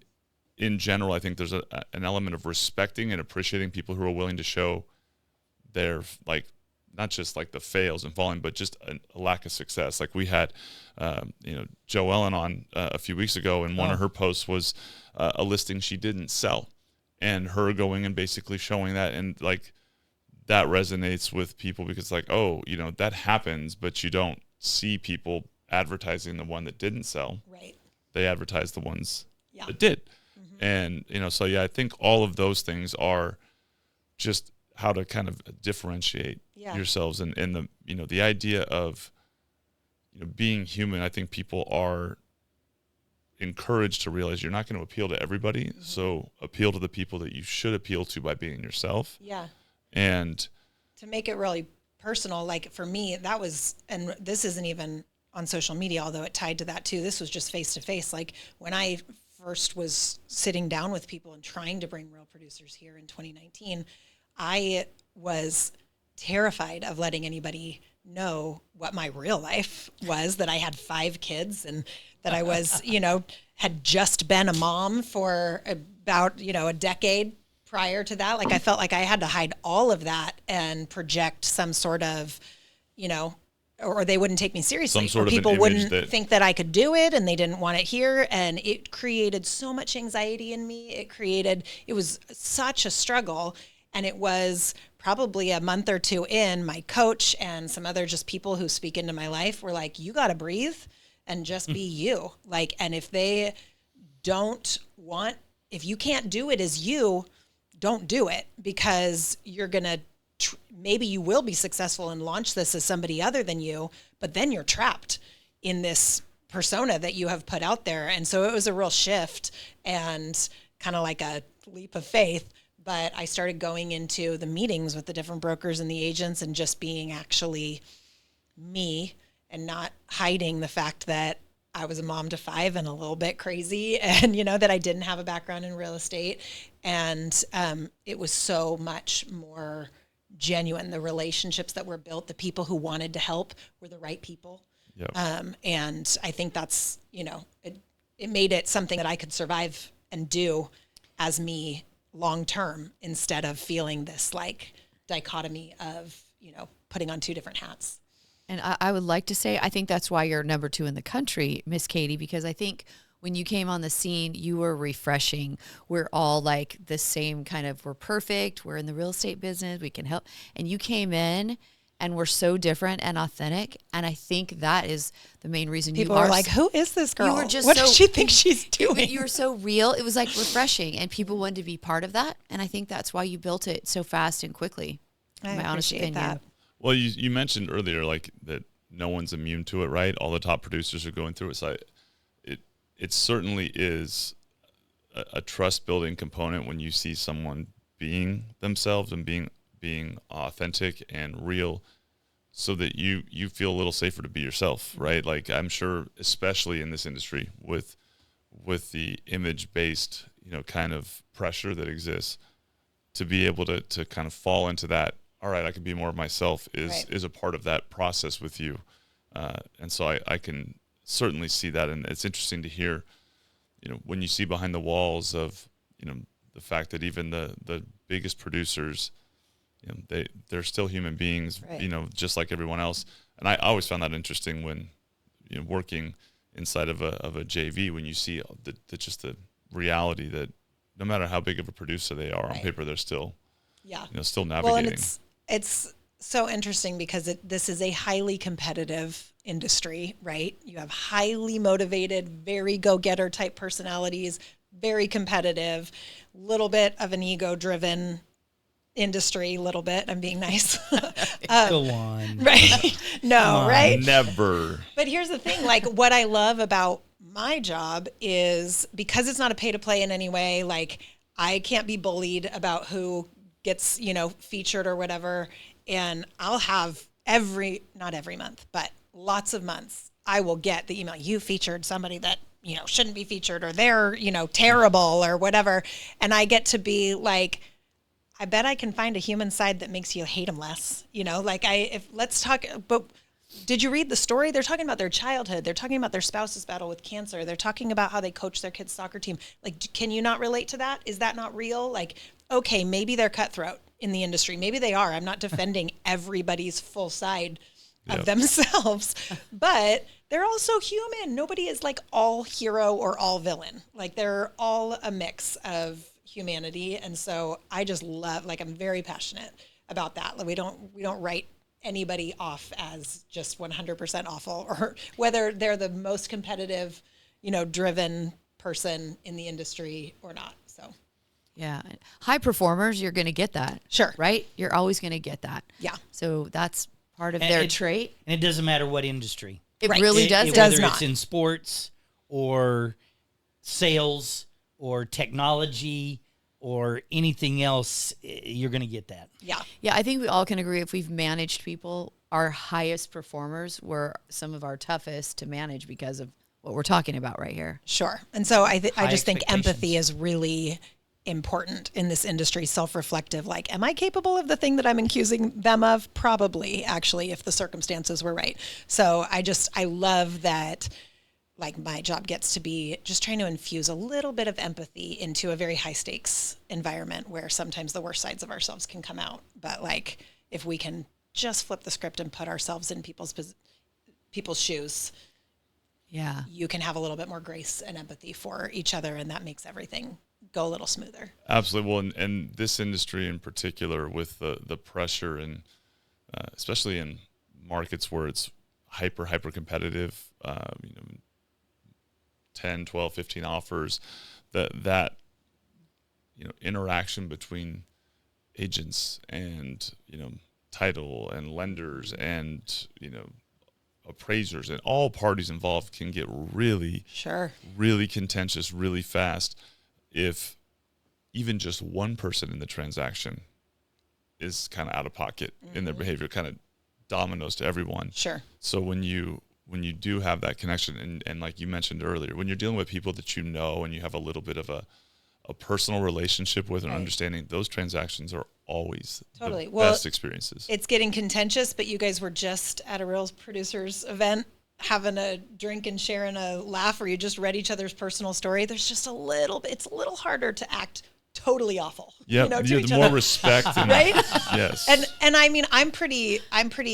in general, I think there's an element of respecting and appreciating people who are willing to show their, like, not just like the fails and falling, but just a lack of success. Like we had, Joe Ellen on a few weeks ago, and one of her posts was a listing she didn't sell, and her going and basically showing that, and like that resonates with people because like, that happens, but you don't see people advertising the one that didn't sell. Right. They advertise the ones that did. And, so I think all of those things are just how to kind of differentiate yourselves, and the idea of, being human. I think people are encouraged to realize you're not going to appeal to everybody. So appeal to the people that you should appeal to by being yourself. Yeah. And to make it really personal, like for me, that was, and this isn't even on social media, although it tied to that too. This was just face to face. Like when I first was sitting down with people and trying to bring Real Producers here in 2019, I was terrified of letting anybody know what my real life was, that I had 5 kids and that I was, had just been a mom for about, a decade prior to that. Like I felt like I had to hide all of that and project some sort of, or they wouldn't take me seriously. Some sort of people an image wouldn't think that I could do it, and they didn't want it here. And it created so much anxiety in me. It was such a struggle. And it was probably a month or two in, my coach and some other just people who speak into my life were like, you got to breathe and just be you. Like, and if they if you can't do it as you, don't do it, because you're going to, maybe you will be successful and launch this as somebody other than you, but then you're trapped in this persona that you have put out there. And so it was a real shift and kind of like a leap of faith. But I started going into the meetings with the different brokers and the agents and just being actually me and not hiding the fact that I was a mom to 5 and a little bit crazy, and, that I didn't have a background in real estate. And it was so much more genuine. The relationships that were built, the people who wanted to help were the right people. Yep. And I think that's, it made it something that I could survive and do as me long term, instead of feeling this like dichotomy of, putting on 2 different hats. And I would like to say, I think that's why you're number 2 in the country, Miss Katie, because I think when you came on the scene, you were refreshing. We're all like the same kind of, we're perfect. We're in the real estate business. We can help. And you came in and we're so different and authentic. And I think that is the main reason people are like, who is this girl? You were just what does she think she's doing? You were so real. It was like refreshing, and people wanted to be part of that. And I think that's why you built it so fast and quickly. I my honest appreciate opinion. that. Well, you mentioned earlier, like, that no one's immune to it, right? All the top producers are going through it. So it certainly is a trust building component when you see someone being themselves and being authentic and real, so that you feel a little safer to be yourself, right? Like, I'm sure, especially in this industry with the image-based, kind of pressure that exists, to be able to kind of fall into that, all right, I can be more of myself is a part of that process with you. And so I can certainly see that. And it's interesting to hear, when you see behind the walls of, the fact that even the biggest producers, they're still human beings, right. Just like everyone else. And I always found that interesting when, working inside of a JV, when you see just the reality that no matter how big of a producer they are on paper, they're still, still navigating. Well, and it's so interesting because this is a highly competitive industry, right? You have highly motivated, very go-getter type personalities, very competitive, little bit of an ego-driven industry a little bit. I'm being nice. Go on. Right? No, right? Never. But here's the thing, like what I love about my job is because it's not a pay to play in any way, like I can't be bullied about who gets, featured or whatever. And I'll have not every month, but lots of months, I will get the email, you featured somebody that, shouldn't be featured, or they're, terrible or whatever. And I get to be like, I bet I can find a human side that makes you hate them less. Let's talk, but did you read the story? They're talking about their childhood. They're talking about their spouse's battle with cancer. They're talking about how they coach their kids' soccer team. Like, can you not relate to that? Is that not real? Like, okay, maybe they're cutthroat in the industry. Maybe they are. I'm not defending everybody's full side of themselves, but they're also human. Nobody is like all hero or all villain. Like they're all a mix of humanity. And so I just love, I'm very passionate about that. Like we don't write anybody off as just 100% awful, or whether they're the most competitive, driven person in the industry or not. So, yeah. High performers, you're going to get that. Sure. Right? You're always going to get that. Yeah. So that's part of their trait. And it doesn't matter what industry. It really does. Whether it's in sports or sales or technology or anything else, you're going to get that. Yeah. Yeah, I think we all can agree if we've managed people, our highest performers were some of our toughest to manage because of what we're talking about right here. Sure. And so I just think expectations. empathy is really important in this industry, self-reflective. Like, am I capable of the thing that I'm accusing them of? Probably, actually, if the circumstances were right. So I love that, like, my job gets to be just trying to infuse a little bit of empathy into a very high stakes environment where sometimes the worst sides of ourselves can come out. But like, if we can just flip the script and put ourselves in people's shoes, Yeah. you can have a little bit more grace and empathy for each other, and that makes everything go a little smoother. Absolutely. Well, and this industry in particular, with the pressure and especially in markets where it's hyper competitive, 10, 12, 15 offers, that interaction between agents and title and lenders and appraisers and all parties involved can get really contentious really fast if even just one person in the transaction is kind of out of pocket in their behavior, kind of dominoes to everyone. Sure. So when you do have that connection, and like you mentioned earlier, when you're dealing with people that and you have a little bit of a personal relationship with and understanding, those transactions are always the best experiences. It's getting contentious, but you guys were just at a Real Producers event having a drink and sharing a laugh, or you just read each other's personal story. There's just it's a little harder to act totally awful. Yeah, the more respect, and, right? Yes. And I mean, I'm pretty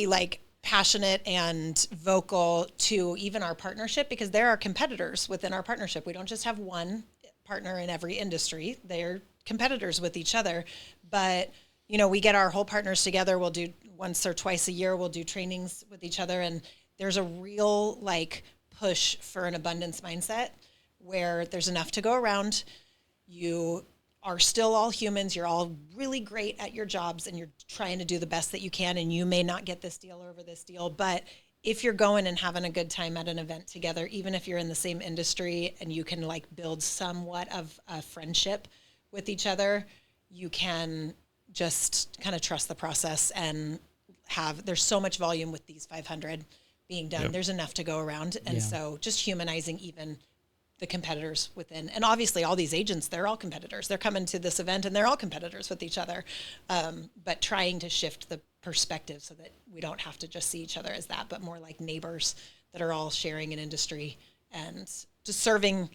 like passionate and vocal to even our partnership, because there are competitors within our partnership. We don't just have one partner in every industry. They're competitors with each other. But, we get our whole partners together. We'll do once or twice a year, we'll do trainings with each other. And there's a real push for an abundance mindset where there's enough to go around. You are still all humans. You're all really great at your jobs, and you're trying to do the best that you can. And you may not get this deal over this deal, but if you're going and having a good time at an event together, even if you're in the same industry and you can build somewhat of a friendship with each other, you can just kind of trust the process and there's so much volume with these 500 being done. Yep. There's enough to go around. And so just humanizing even the competitors within. And obviously all these agents, they're all competitors. They're coming to this event and they're all competitors with each other. But trying to shift the perspective so that we don't have to just see each other as that, but more like neighbors that are all sharing an industry and just serving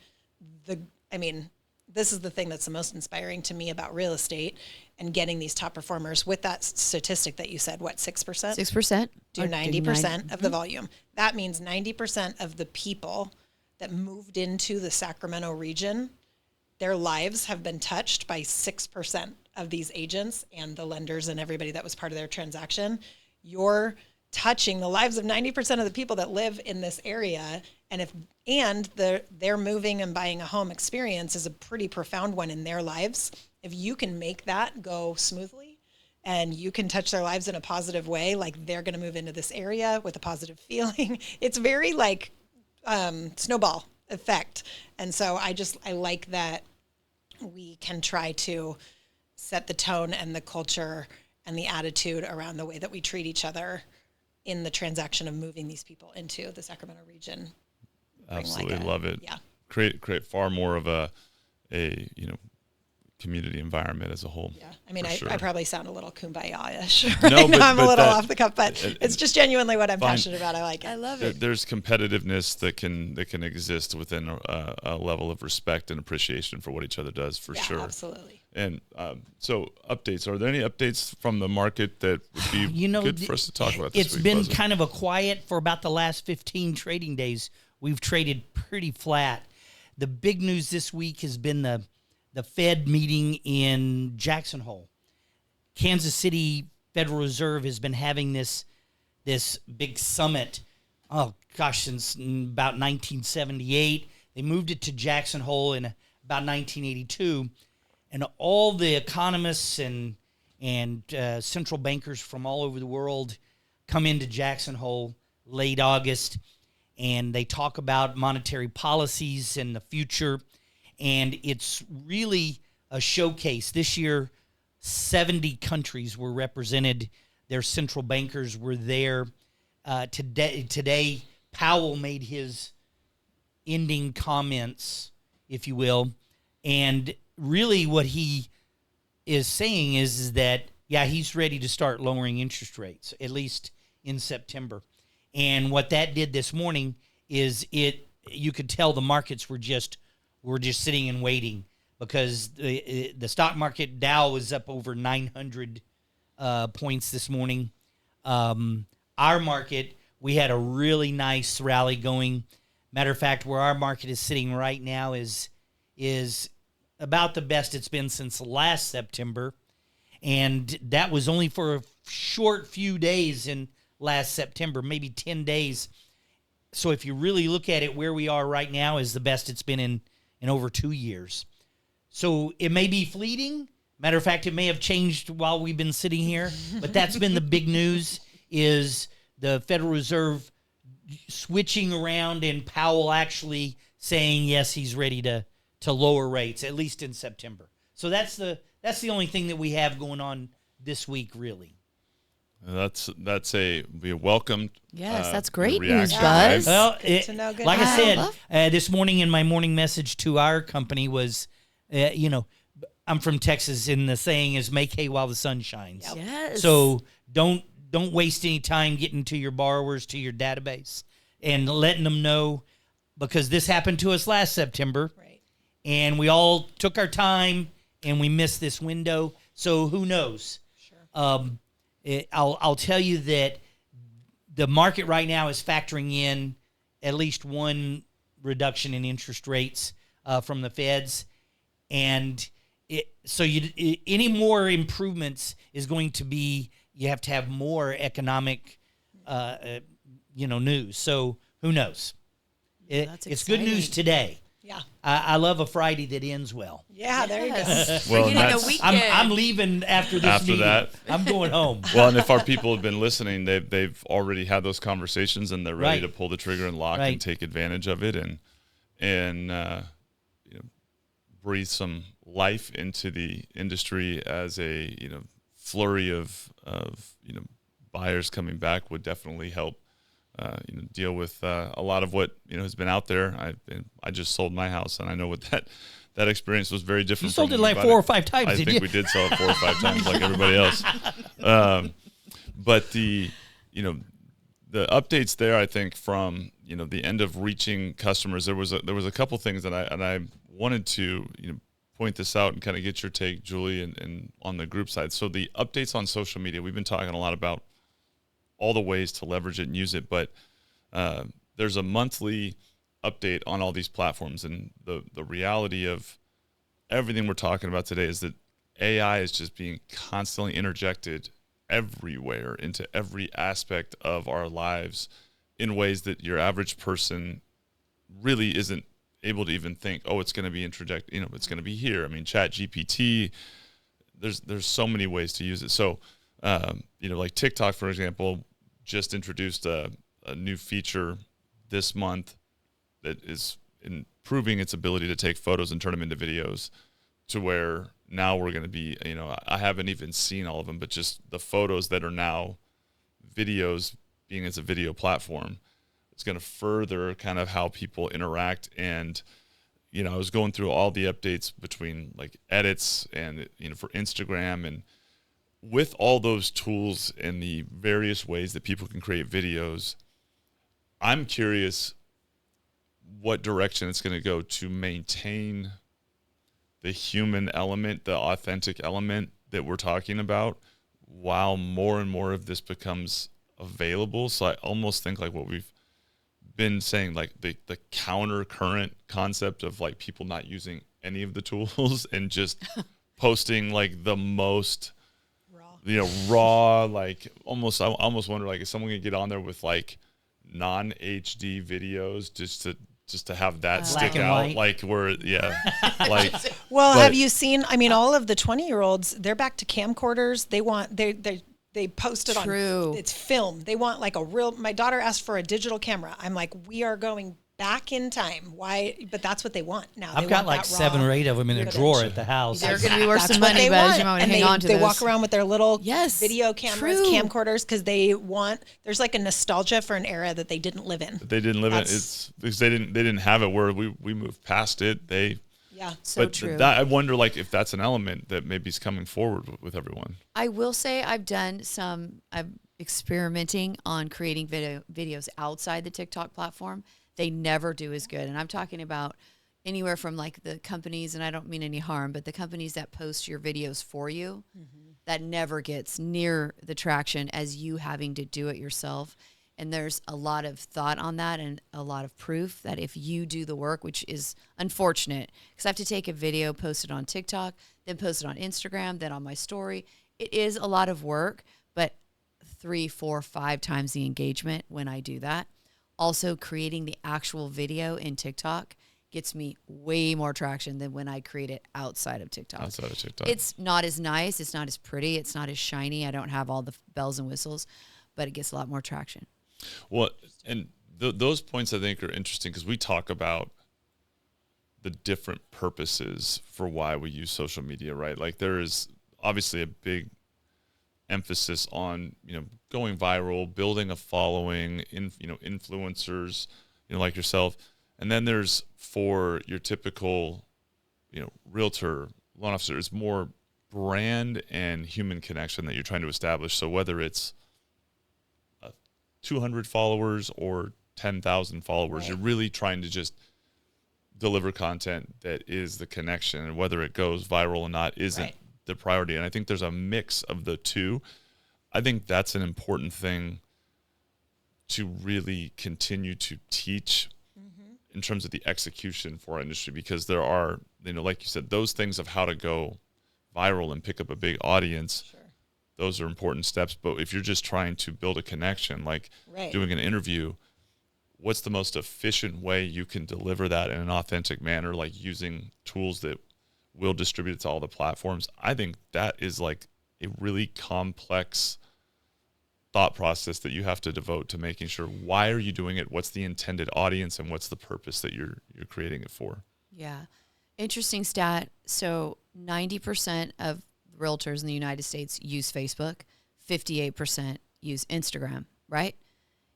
this is the thing that's the most inspiring to me about real estate and getting these top performers with that statistic that you said, what, 6%? 6%. Do 90% of the volume. That means 90% of the people that moved into the Sacramento region, their lives have been touched by 6% of these agents and the lenders and everybody that was part of their transaction. You're touching the lives of 90% of the people that live in this area. And their moving and buying a home experience is a pretty profound one in their lives. If you can make that go smoothly, and you can touch their lives in a positive way, like they're going to move into this area with a positive feeling. It's very like snowball effect. And so I like that we can try to set the tone and the culture and the attitude around the way that we treat each other in the transaction of moving these people into the Sacramento region. Absolutely love it. Yeah. Create far more of a community environment as a whole. Yeah. I mean, sure. I probably sound a little kumbaya-ish. No, but I'm a little that, off the cuff, but it's just genuinely what I'm fine. passionate about. I like it. I love it. There's competitiveness that can exist within a level of respect and appreciation for what each other does, for sure. Absolutely. And so updates. Are there any updates from the market that would be good for us to talk about this It's week, been Leslie? kind of a quiet for about the last 15 trading days. We've traded pretty flat. The big news this week has been the Fed meeting in Jackson Hole. Kansas City Federal Reserve has been having this big summit, since about 1978. They moved it to Jackson Hole in about 1982. And all the economists and central bankers from all over the world come into Jackson Hole late August, and they talk about monetary policies and the future. And it's really a showcase. This year, 70 countries were represented. Their central bankers were there. Today, Powell made his ending comments, if you will. And really what he is saying is that, he's ready to start lowering interest rates, at least in September. And what that did this morning is you could tell the markets were just sitting and waiting, because the stock market Dow was up over 900 points this morning. Our market, we had a really nice rally going. Matter of fact, where our market is sitting right now is about the best it's been since last September. And that was only for a short few days in last September, maybe 10 days. So if you really look at it, where we are right now is the best it's been in over 2 years. So it may be fleeting. Matter of fact, it may have changed while we've been sitting here. But that's been the big news, is the Federal Reserve switching around and Powell actually saying, yes, he's ready to lower rates, at least in September. So that's the only thing that we have going on this week, really. We welcomed. Yes, that's great news, reaction. Buzz. Well, Good to know, good like to I know. said, this morning in my morning message to our company was, I'm from Texas, and the saying is "make hay while the sun shines." Yep. Yes. So don't waste any time getting to your borrowers, to your database, and letting them know, because this happened to us last September, Right. and we all took our time and we missed this window. So who knows? Sure. I'll tell you that the market right now is factoring in at least one reduction in interest rates from the feds, and any more improvements is going to be, you have to have more economic news. So who knows? That's It's good news exciting. today. Yeah. I love a Friday that ends well. Yeah, there you go. Yes. Well, Beginning and of that's- weekend. I'm leaving after this After meeting. that. I'm going home. Well, and if our people have been listening, they've already had those conversations, and they're ready Right. to pull the trigger and lock Right. and take advantage of it, and breathe some life into the industry as a flurry of buyers coming back would definitely help deal with a lot of what has been out there. I just sold my house, and I know what that experience was very different. You sold from it like anybody. 4 or 5 times, I did think you? we did sell it 4 or 5 times, like everybody else. But the updates there, I think, from the end of reaching customers, there was a couple things that I wanted to point this out and kind of get your take, Julie, and on the group side. So the updates on social media, we've been talking a lot about all the ways to leverage it and use it, but there's a monthly update on all these platforms, and the reality of everything we're talking about today is that AI is just being constantly interjected everywhere into every aspect of our lives in ways that your average person really isn't able to even think, it's going to be it's going to be here. I mean, Chat GPT, there's so many ways to use it. So, like TikTok, for example, just introduced a new feature this month that is improving its ability to take photos and turn them into videos, to where now we're going to be, I haven't even seen all of them, but just the photos that are now videos, being as a video platform, it's going to further kind of how people interact. And I was going through all the updates between like edits and, for Instagram, and with all those tools and the various ways that people can create videos, I'm curious what direction it's going to go to maintain the human element, the authentic element that we're talking about, while more and more of this becomes available. So I almost think like what we've been saying, like the counter current concept of like people not using any of the tools and just posting like the most raw, like almost, I almost wonder like, is someone gonna get on there with like non-HD videos just to have that stick out, white. like where, like. Well, have you seen, all of the 20-year-olds, they're back to camcorders. They posted on, it's film. They want like my daughter asked for a digital camera. I'm like, we are going back in time. Why? But that's what they want now. I've got like 7 or 8 of them in a drawer at the house. They're going to be worth some money, but you might want to hang on to They those. walk around with their little video cameras, camcorders, because there's like a nostalgia for an era that they didn't live in. They didn't live in. It's because they didn't have it where we moved past it. So true. I wonder like if that's an element that maybe is coming forward with everyone. I will say I'm experimenting on creating videos outside the TikTok platform. They never do as good. And I'm talking about anywhere from like the companies, and I don't mean any harm, but the companies that post your videos for you, that never gets near the traction as you having to do it yourself. And there's a lot of thought on that and a lot of proof that if you do the work, which is unfortunate, because I have to take a video, post it on TikTok, then post it on Instagram, then on my story. It is a lot of work, but 3, 4, 5 times the engagement when I do that. Also, creating the actual video in TikTok gets me way more traction than when I create it outside of TikTok. It's not as nice. It's not as pretty. It's not as shiny. I don't have all the bells and whistles, but it gets a lot more traction. Well, and those points I think are interesting because we talk about the different purposes for why we use social media, right? Like there is obviously a big emphasis on, going viral, building a following, influencers, like yourself. And then there's for your typical, realtor, loan officer, it's more brand and human connection that you're trying to establish. So whether it's 200 followers or 10,000 followers, right, you're really trying to just deliver content that is the connection, and whether it goes viral or not isn't the priority. And I think there's a mix of the two. I think that's an important thing to really continue to teach in terms of the execution for our industry, because there are, like you said, those things of how to go viral and pick up a big audience. Sure. Those are important steps. But if you're just trying to build a connection, like doing an interview, what's the most efficient way you can deliver that in an authentic manner, like using tools that will distribute it to all the platforms? I think that is like a really complex thought process that you have to devote to making sure, why are you doing it? What's the intended audience, and what's the purpose that you're creating it for? Yeah. Interesting stat. So 90% of realtors in the United States use Facebook, 58% use Instagram, right?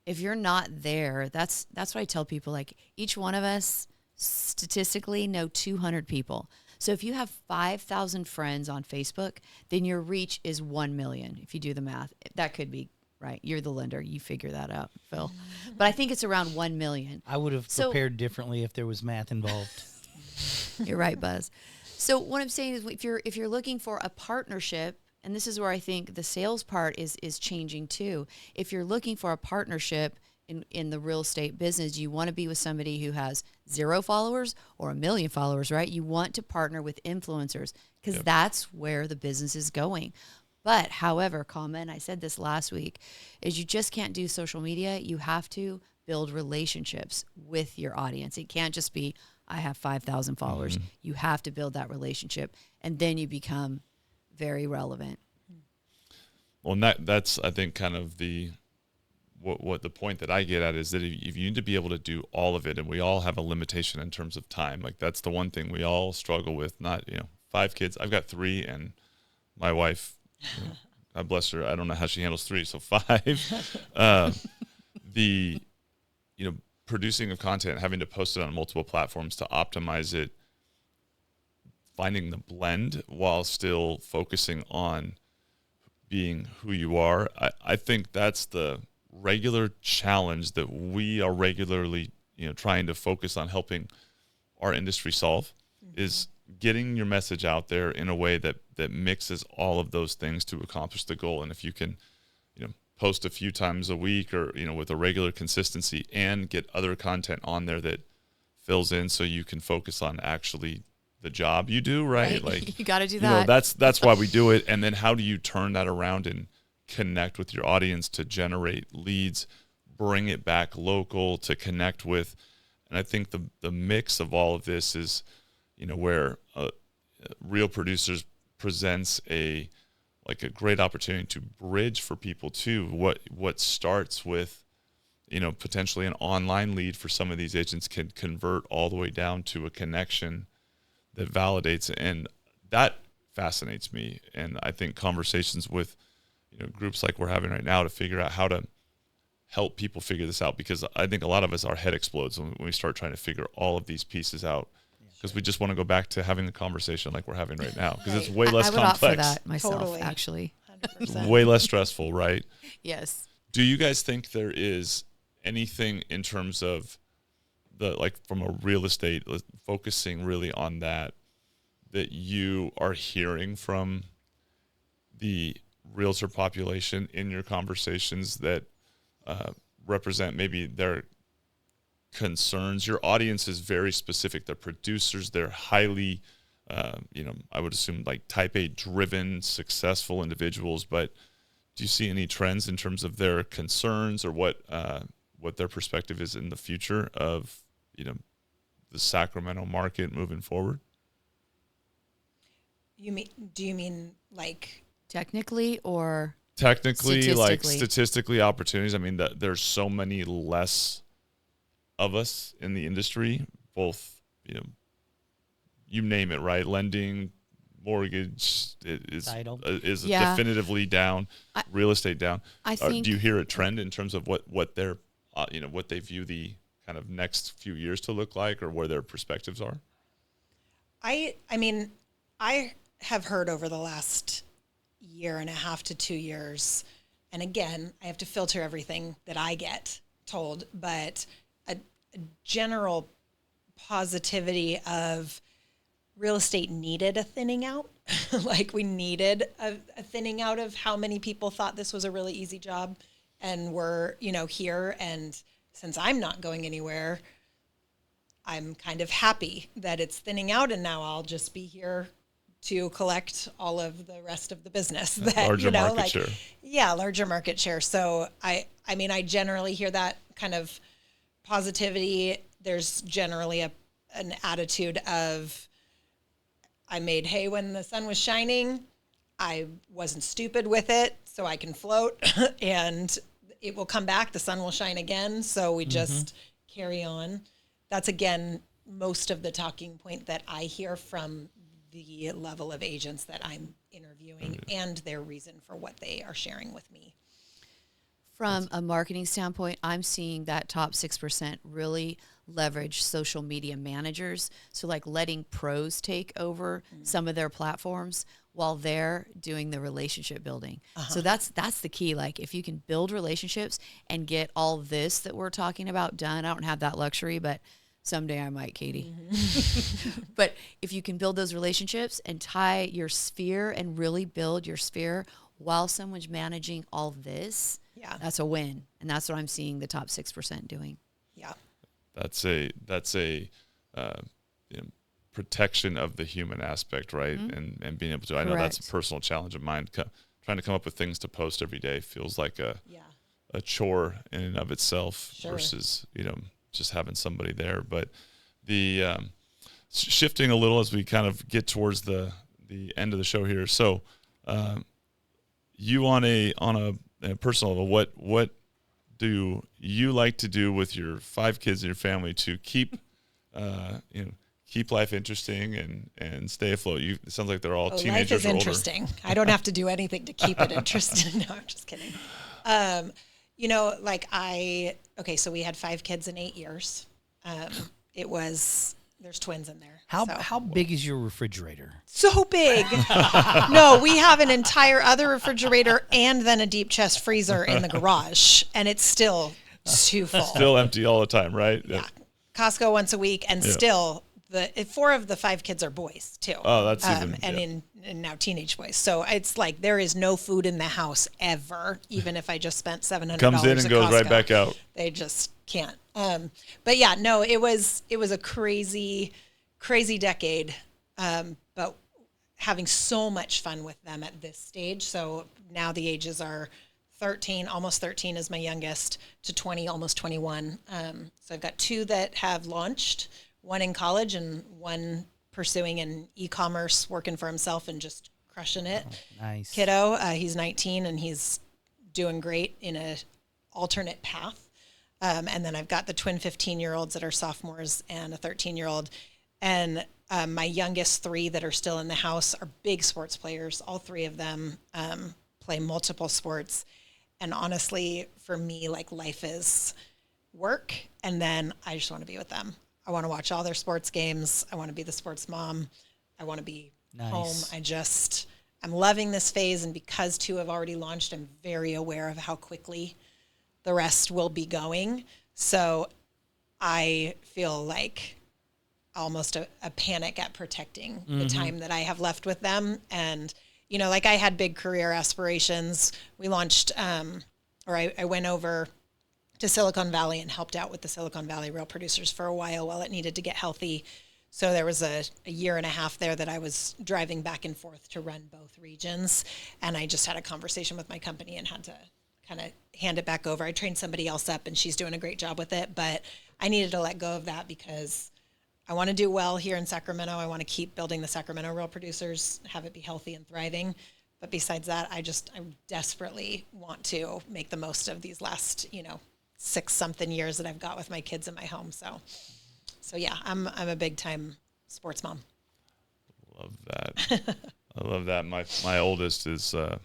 If you're not there, that's what I tell people. Like, each one of us statistically know 200 people. So if you have 5,000 friends on Facebook, then your reach is 1 million. If you do the math, that could be right. You're the lender. You figure that out, Phil. But I think it's around 1 million. I would have prepared differently if there was math involved. You're right, Buzz. So what I'm saying is, if you're looking for a partnership, and this is where I think the sales part is changing too. If you're looking for a partnership in the real estate business, you want to be with somebody who has 0 followers or 1 million followers, right? You want to partner with influencers, because that's where the business is going. But however, and I said this last week, is you just can't do social media. You have to build relationships with your audience. It can't just be, I have 5,000 followers. You have to build that relationship, and then you become very relevant. Well, and that's I think kind of the what the point that I get at is that if you need to be able to do all of it, and we all have a limitation in terms of time. Like that's the one thing we all struggle with. Not 5 kids. I've got 3, and my wife, God bless her, I don't know how she handles 3, so 5. The producing of content, having to post it on multiple platforms to optimize it, finding the blend while still focusing on being who you are. I think that's the regular challenge that we are regularly, trying to focus on helping our industry solve, is getting your message out there in a way that mixes all of those things to accomplish the goal. And if you can, post a few times a week or, with a regular consistency, and get other content on there that fills in so you can focus on actually the job you do, right? Like you got to do that. That's why we do it. And then how do you turn that around and connect with your audience to generate leads, bring it back local to connect with? And I think the mix of all of this is, where Real Producers presents a great opportunity to bridge for people too. What starts with, potentially an online lead for some of these agents can convert all the way down to a connection that validates it. And that fascinates me. And I think conversations with, groups like we're having right now to figure out how to help people figure this out, because I think a lot of us, our head explodes when we start trying to figure all of these pieces out, because we just want to go back to having a conversation like we're having right now, because it's way less I would complex. opt for that myself, Totally. actually. 100%. Way less stressful, right? Yes. Do you guys think there is anything in terms of from a real estate, focusing really on that you are hearing from the realtor population in your conversations that represent maybe their concerns? Your audience is very specific. They're producers. They're highly, I would assume type A driven, successful individuals. But do you see any trends in terms of their concerns or what their perspective is in the future of, the Sacramento market moving forward? Do you mean Technically or Technically, statistically? Statistically, opportunities. I mean, there's so many less of us in the industry, both, you name it, right? Lending, mortgage is Title. Yeah. definitively down, real estate down. I think Do you hear a trend in terms of what they're, what they view the kind of next few years to look like, or where their perspectives are? I mean, I have heard over the last year and a half to 2 years, and again, I have to filter everything that I get told, but a general positivity of real estate needed a thinning out. We needed a thinning out of how many people thought this was a really easy job and were, here. And since I'm not going anywhere, I'm kind of happy that it's thinning out, and now I'll just be here to collect all of the rest of the business. That, Larger market share. Yeah, larger market share. So I mean, I generally hear that kind of positivity. There's generally an attitude of, I made hay when the sun was shining. I wasn't stupid with it, so I can float, and it will come back. The sun will shine again. So we just carry on. That's, again, most of the talking point that I hear from the level of agents that I'm interviewing and their reason for what they are sharing with me. From a marketing standpoint, I'm seeing that top 6% really leverage social media managers. So letting pros take over some of their platforms while they're doing the relationship building. So that's the key. If you can build relationships and get all this that we're talking about done, I don't have that luxury, but someday I might, Katie. But if you can build those relationships and tie your sphere and really build your sphere while someone's managing all this, that's a win. And that's what I'm seeing the top 6% doing. Yeah. That's a protection of the human aspect, right? And being able to, I know that's a personal challenge of mine. Trying to come up with things to post every day feels like a chore in and of itself versus, just having somebody there. But the shifting a little as we kind of get towards the end of the show here. So you on a personal level, what do you like to do with your 5 kids and your family to keep keep life interesting and stay afloat? It sounds like they're all teenagers life is or older. interesting. I don't have to do anything to keep it interesting. No, I'm just kidding. So we had 5 kids in 8 years. There's twins in there. How big is your refrigerator? So big. No, we have an entire other refrigerator and then a deep chest freezer in the garage, and it's still too full. Still empty all the time, right? Yeah. Costco once a week, and still 4 of the 5 kids are boys too. Oh, that's even. And now teenage boys. So it's like there is no food in the house ever, even if I just spent $700. Comes in and goes Costco. right back out. They just can't. But yeah, no, it was a crazy decade. But having so much fun with them at this stage. So now the ages are 13, almost 13 is my youngest, to 20, almost 21. So I've got 2 that have launched, 1 in college and 1 pursuing an e-commerce, working for himself and just crushing it. Oh, nice. Kiddo, he's 19 and he's doing great in a alternate path. And then I've got the twin 15-year-olds that are sophomores and a 13-year-old. And my youngest 3 that are still in the house are big sports players. All 3 of them play multiple sports. And honestly, for me, like, life is work, and then I just want to be with them. I want to watch all their sports games. I want to be the sports mom. I want to be home. I'm loving this phase, and because 2 have already launched, I'm very aware of how quickly the rest will be going. So I feel like almost a panic at protecting the time that I have left with them. And, like, I had big career aspirations. We launched, I went over to Silicon Valley and helped out with the Silicon Valley Real Producers for a while it needed to get healthy. So there was a year and a half there that I was driving back and forth to run both regions. And I just had a conversation with my company and had to kind of hand it back over. I trained somebody else up and she's doing a great job with it, but I needed to let go of that because I want to do well here in Sacramento. I want to keep building the Sacramento Real Producers, have it be healthy and thriving. But besides that, I desperately want to make the most of these last, 6-something years that I've got with my kids in my home. So yeah, I'm a big time sports mom. Love that. I love that. My oldest is a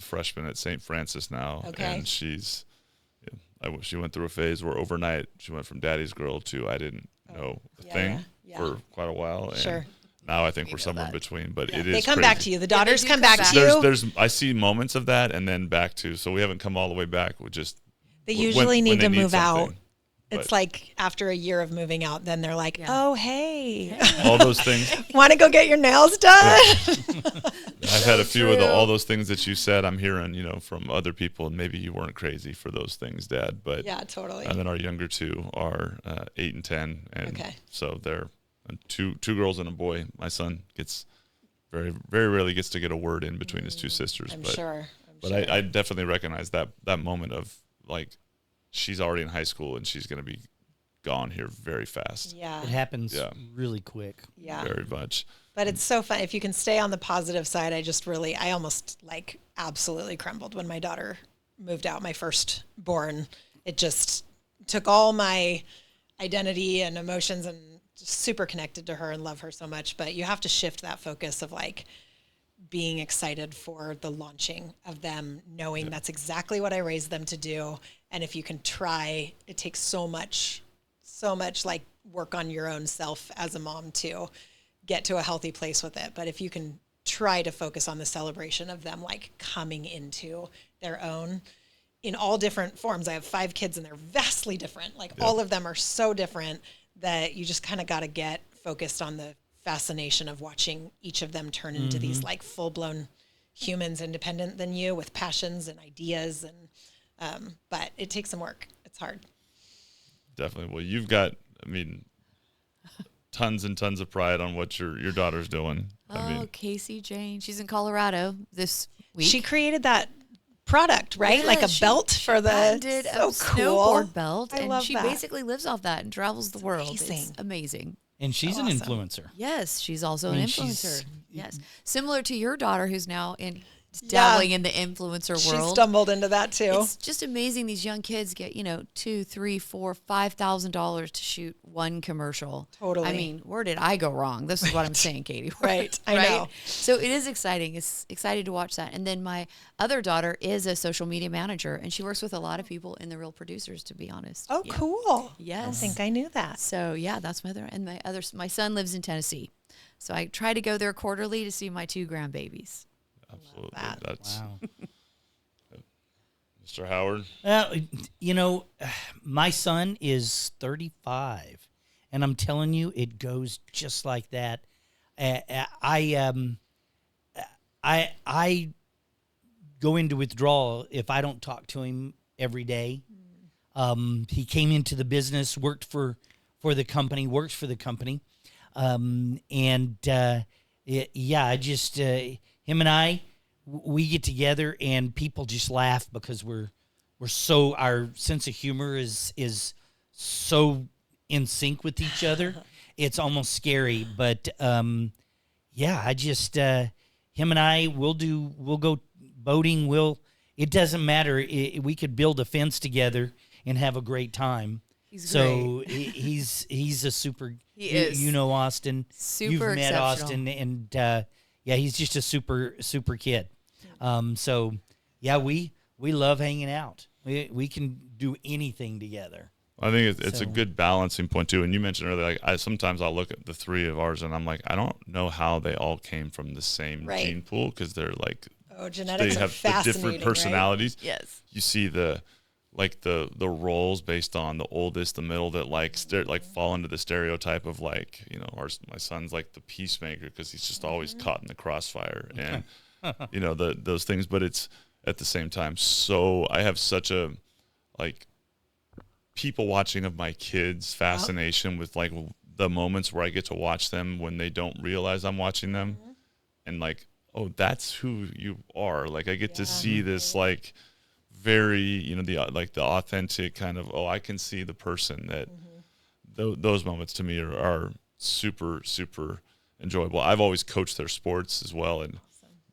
freshman at St. Francis now, and she went through a phase where overnight she went from daddy's girl to I didn't know a thing for quite a while. And now I think we're somewhere in between, but it is They come crazy. back to you. The daughters come back to you. I see moments of that and then back to, so we haven't come all the way back. We just, They usually need to move out. something. It's like after a year of moving out, then they're like, oh, hey. All those things. Want to go get your nails done? I've had a few of all those things that you said. I'm hearing, from other people, and maybe you weren't crazy for those things, Dad. But yeah, totally. And then our younger 2 are 8 and 10, and so they're two girls and a boy. My son gets very, very rarely gets to get a word in between his 2 sisters. I'm but, sure. But I definitely recognize that moment of, like, she's already in high school and she's going to be gone here very fast. Yeah. It happens really quick. Yeah. Very much. But it's so fun. If you can stay on the positive side, I almost absolutely crumbled when my daughter moved out, my firstborn. It just took all my identity and emotions, and just super connected to her and love her so much. But you have to shift that focus of being excited for the launching of them, knowing that's exactly what I raised them to do. And if you can try, it takes so much work on your own self as a mom to get to a healthy place with it. But if you can try to focus on the celebration of them, coming into their own in all different forms. I have 5 kids and they're vastly different. All of them are so different that you just kind of got to get focused on the fascination of watching each of them turn into these full-blown humans, independent than you, with passions and ideas. And but it takes some work. It's hard. Definitely. Well, you've got, tons and tons of pride on what your daughter's doing. Casey Jane, she's in Colorado this week. She created that product, right? Yeah, a belt for the did so a cool snowboard belt, I and love she that. basically lives off that and travels the world. amazing. It's amazing. And she's So an awesome. influencer. Yes, she's also an influencer. Yes. Similar to your daughter who's now dabbling in the influencer world. She stumbled into that too. It's just amazing these young kids get, $2,000, $3,000, $4,000, $5,000 to shoot one commercial. Totally. I mean, where did I go wrong? This is what I'm saying, Katie. Right. I know. So it is exciting. It's excited to watch that. And then my other daughter is a social media manager, and she works with a lot of people in the Real Producers, to be honest. Oh, cool. Yes. I don't think I knew that. So yeah, that's my other. And my son lives in Tennessee. So I try to go there quarterly to see my 2 grandbabies. Absolutely. That. That's Wow. Mr. Howard. My son is 35, and I'm telling you, it goes just like that. I go into withdrawal if I don't talk to him every day. He came into the business, works for the company. Him and I, we get together and people just laugh because our sense of humor is so in sync with each other. It's almost scary, but him and I we'll go boating. It doesn't matter. We could build a fence together and have a great time. He's a super. He is. You know Austin. Super You've met exceptional. Austin, and he's just a super kid. We love hanging out. We can do anything together. I think it's a good balancing point too. And you mentioned earlier, like sometimes I'll look at the 3 of ours and I'm like, I don't know how they all came from the same gene pool because they're like, genetics they are have the fascinating, different personalities. Right? Yes. You see the roles based on the oldest, the middle that fall into the stereotype of my son's like the peacemaker because he's just always caught in the crossfire and those things. But it's at the same time. So I have such a people watching of my kids fascination with the moments where I get to watch them when they don't realize I'm watching them and oh, that's who you are. I get to see this very, the authentic kind of, I can see the person that those moments to me are super, super enjoyable. I've always coached their sports as well. And,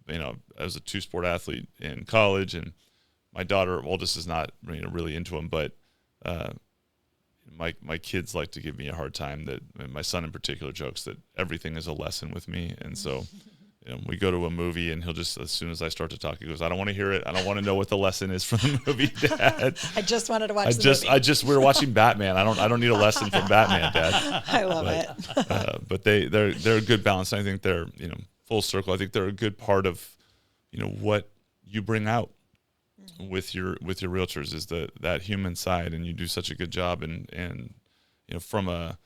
I was a 2-sport athlete in college and my daughter, oldest, is not really into them, but my kids like to give me a hard time that my son in particular jokes that everything is a lesson with me. And so we go to a movie and he'll just, as soon as I start to talk, he goes, I don't want to hear it. I don't want to know what the lesson is from the movie, Dad. I just wanted to watch the movie. We were watching Batman. I don't need a lesson from Batman, Dad. I love it. But they're a good balance. I think they're, full circle. I think they're a good part of, what you bring out with your realtors is that human side. And you do such a good job. And from a,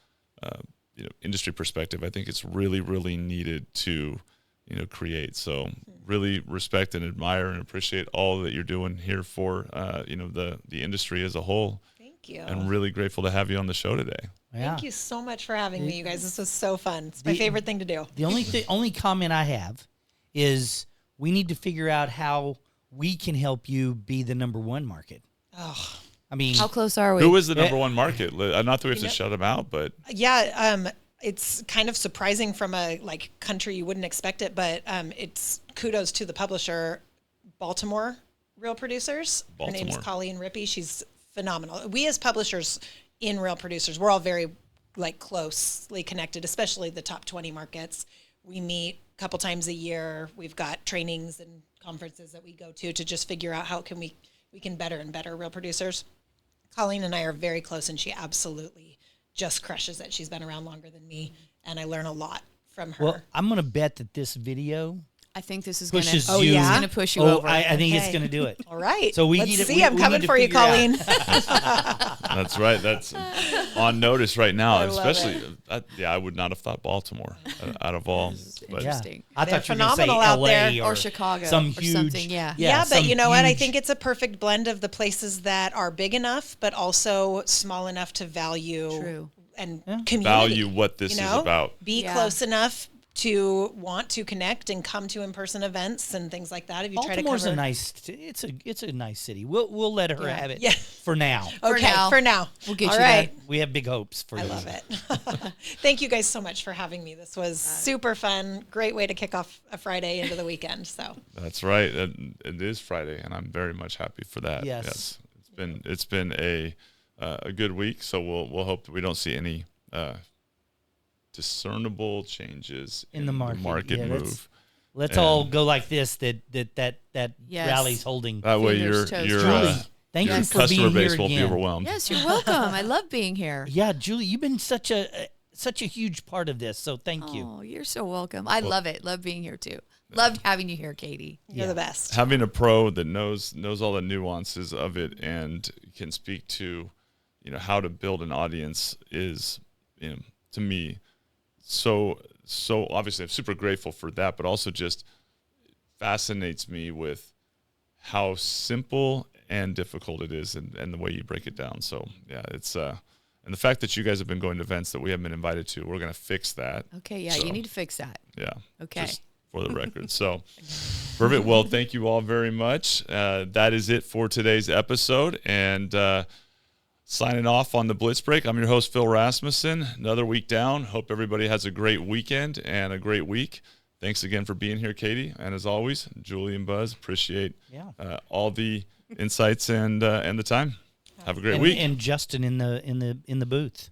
industry perspective, I think it's really, really needed to, create. So really respect and admire and appreciate all that you're doing here for, the industry as a whole. Thank you. And really grateful to have you on the show today. Yeah. Thank you so much for having me, you guys. This was so fun. It's my favorite thing to do. The only comment I have is we need to figure out how we can help you be the number 1 market. Oh, I mean, how close are we? Who is the number 1 market? Not that we have to shut them out, but it's kind of surprising from a country you wouldn't expect it, but it's kudos to the publisher, Baltimore Real Producers. Her name's Colleen Rippey. She's phenomenal. We as publishers in Real Producers, we're all very closely connected, especially the top 20 markets. We meet a couple times a year. We've got trainings and conferences that we go to just figure out how we can better and better Real Producers. Colleen and I are very close, and she absolutely just crushes it. She's been around longer than me, and I learn a lot from her. Well, I'm going to bet that this video I think this is going pushes to you. It's going to push you over. I think it's going to do it. All right. So Let's see. I'm coming for you, Colleen. That's right. That's on notice right now. I love Especially, I would not have thought Baltimore out of all. But Interesting. I They're thought you were going to say phenomenal out LA there. Or Chicago some or huge, something, yeah. Yeah, but some you know what? I huge- think it's a perfect blend of the places that are big enough, but also small enough to value True. and community. value what this is about. Be Yeah. close enough to want to connect and come to in-person events and things like that. If you try to Baltimore's cover, it's a nice city. We'll let her have it Yeah. for now. okay, for now. We'll get All you right. there. We have big hopes for you. I love it. Thank you guys so much for having me. This was super fun. Great way to kick off a Friday into the weekend. So That's right. It is Friday, and I'm very much happy for that. Yes. It's been a good week. So we'll hope that we don't see any discernible changes In the market. Yeah, move. Let's all go like this. That Yes. rally's holding. That way, your Fingers, toes, your toes. Thank your you for customer being base here won't be again. overwhelmed. Yes, you're welcome. I love being here. Yeah, Julie, you've been such a huge part of this. So thank you. Oh, you're so welcome. I love it. Love being here too. Loved having you here, Katie. you're the best. Having a pro that knows all the nuances of it and can speak to, how to build an audience is, to me, so obviously I'm super grateful for that, but also just fascinates me with how simple and difficult it is and the way you break it down. So yeah, it's and the fact that you guys have been going to events that we haven't been invited to, we're going to fix that. Okay, yeah, So, you need to fix that. Yeah. Okay. Just for the record. So perfect. Well, thank you all very much. That is it for today's episode. And signing off on the Blitz Break, I'm your host, Phil Rasmussen. Another week down. Hope everybody has a great weekend and a great week. Thanks again for being here, Katie. And as always, Julie and Buzz, appreciate all the insights and the time. Have a great week. And Justin in the booth.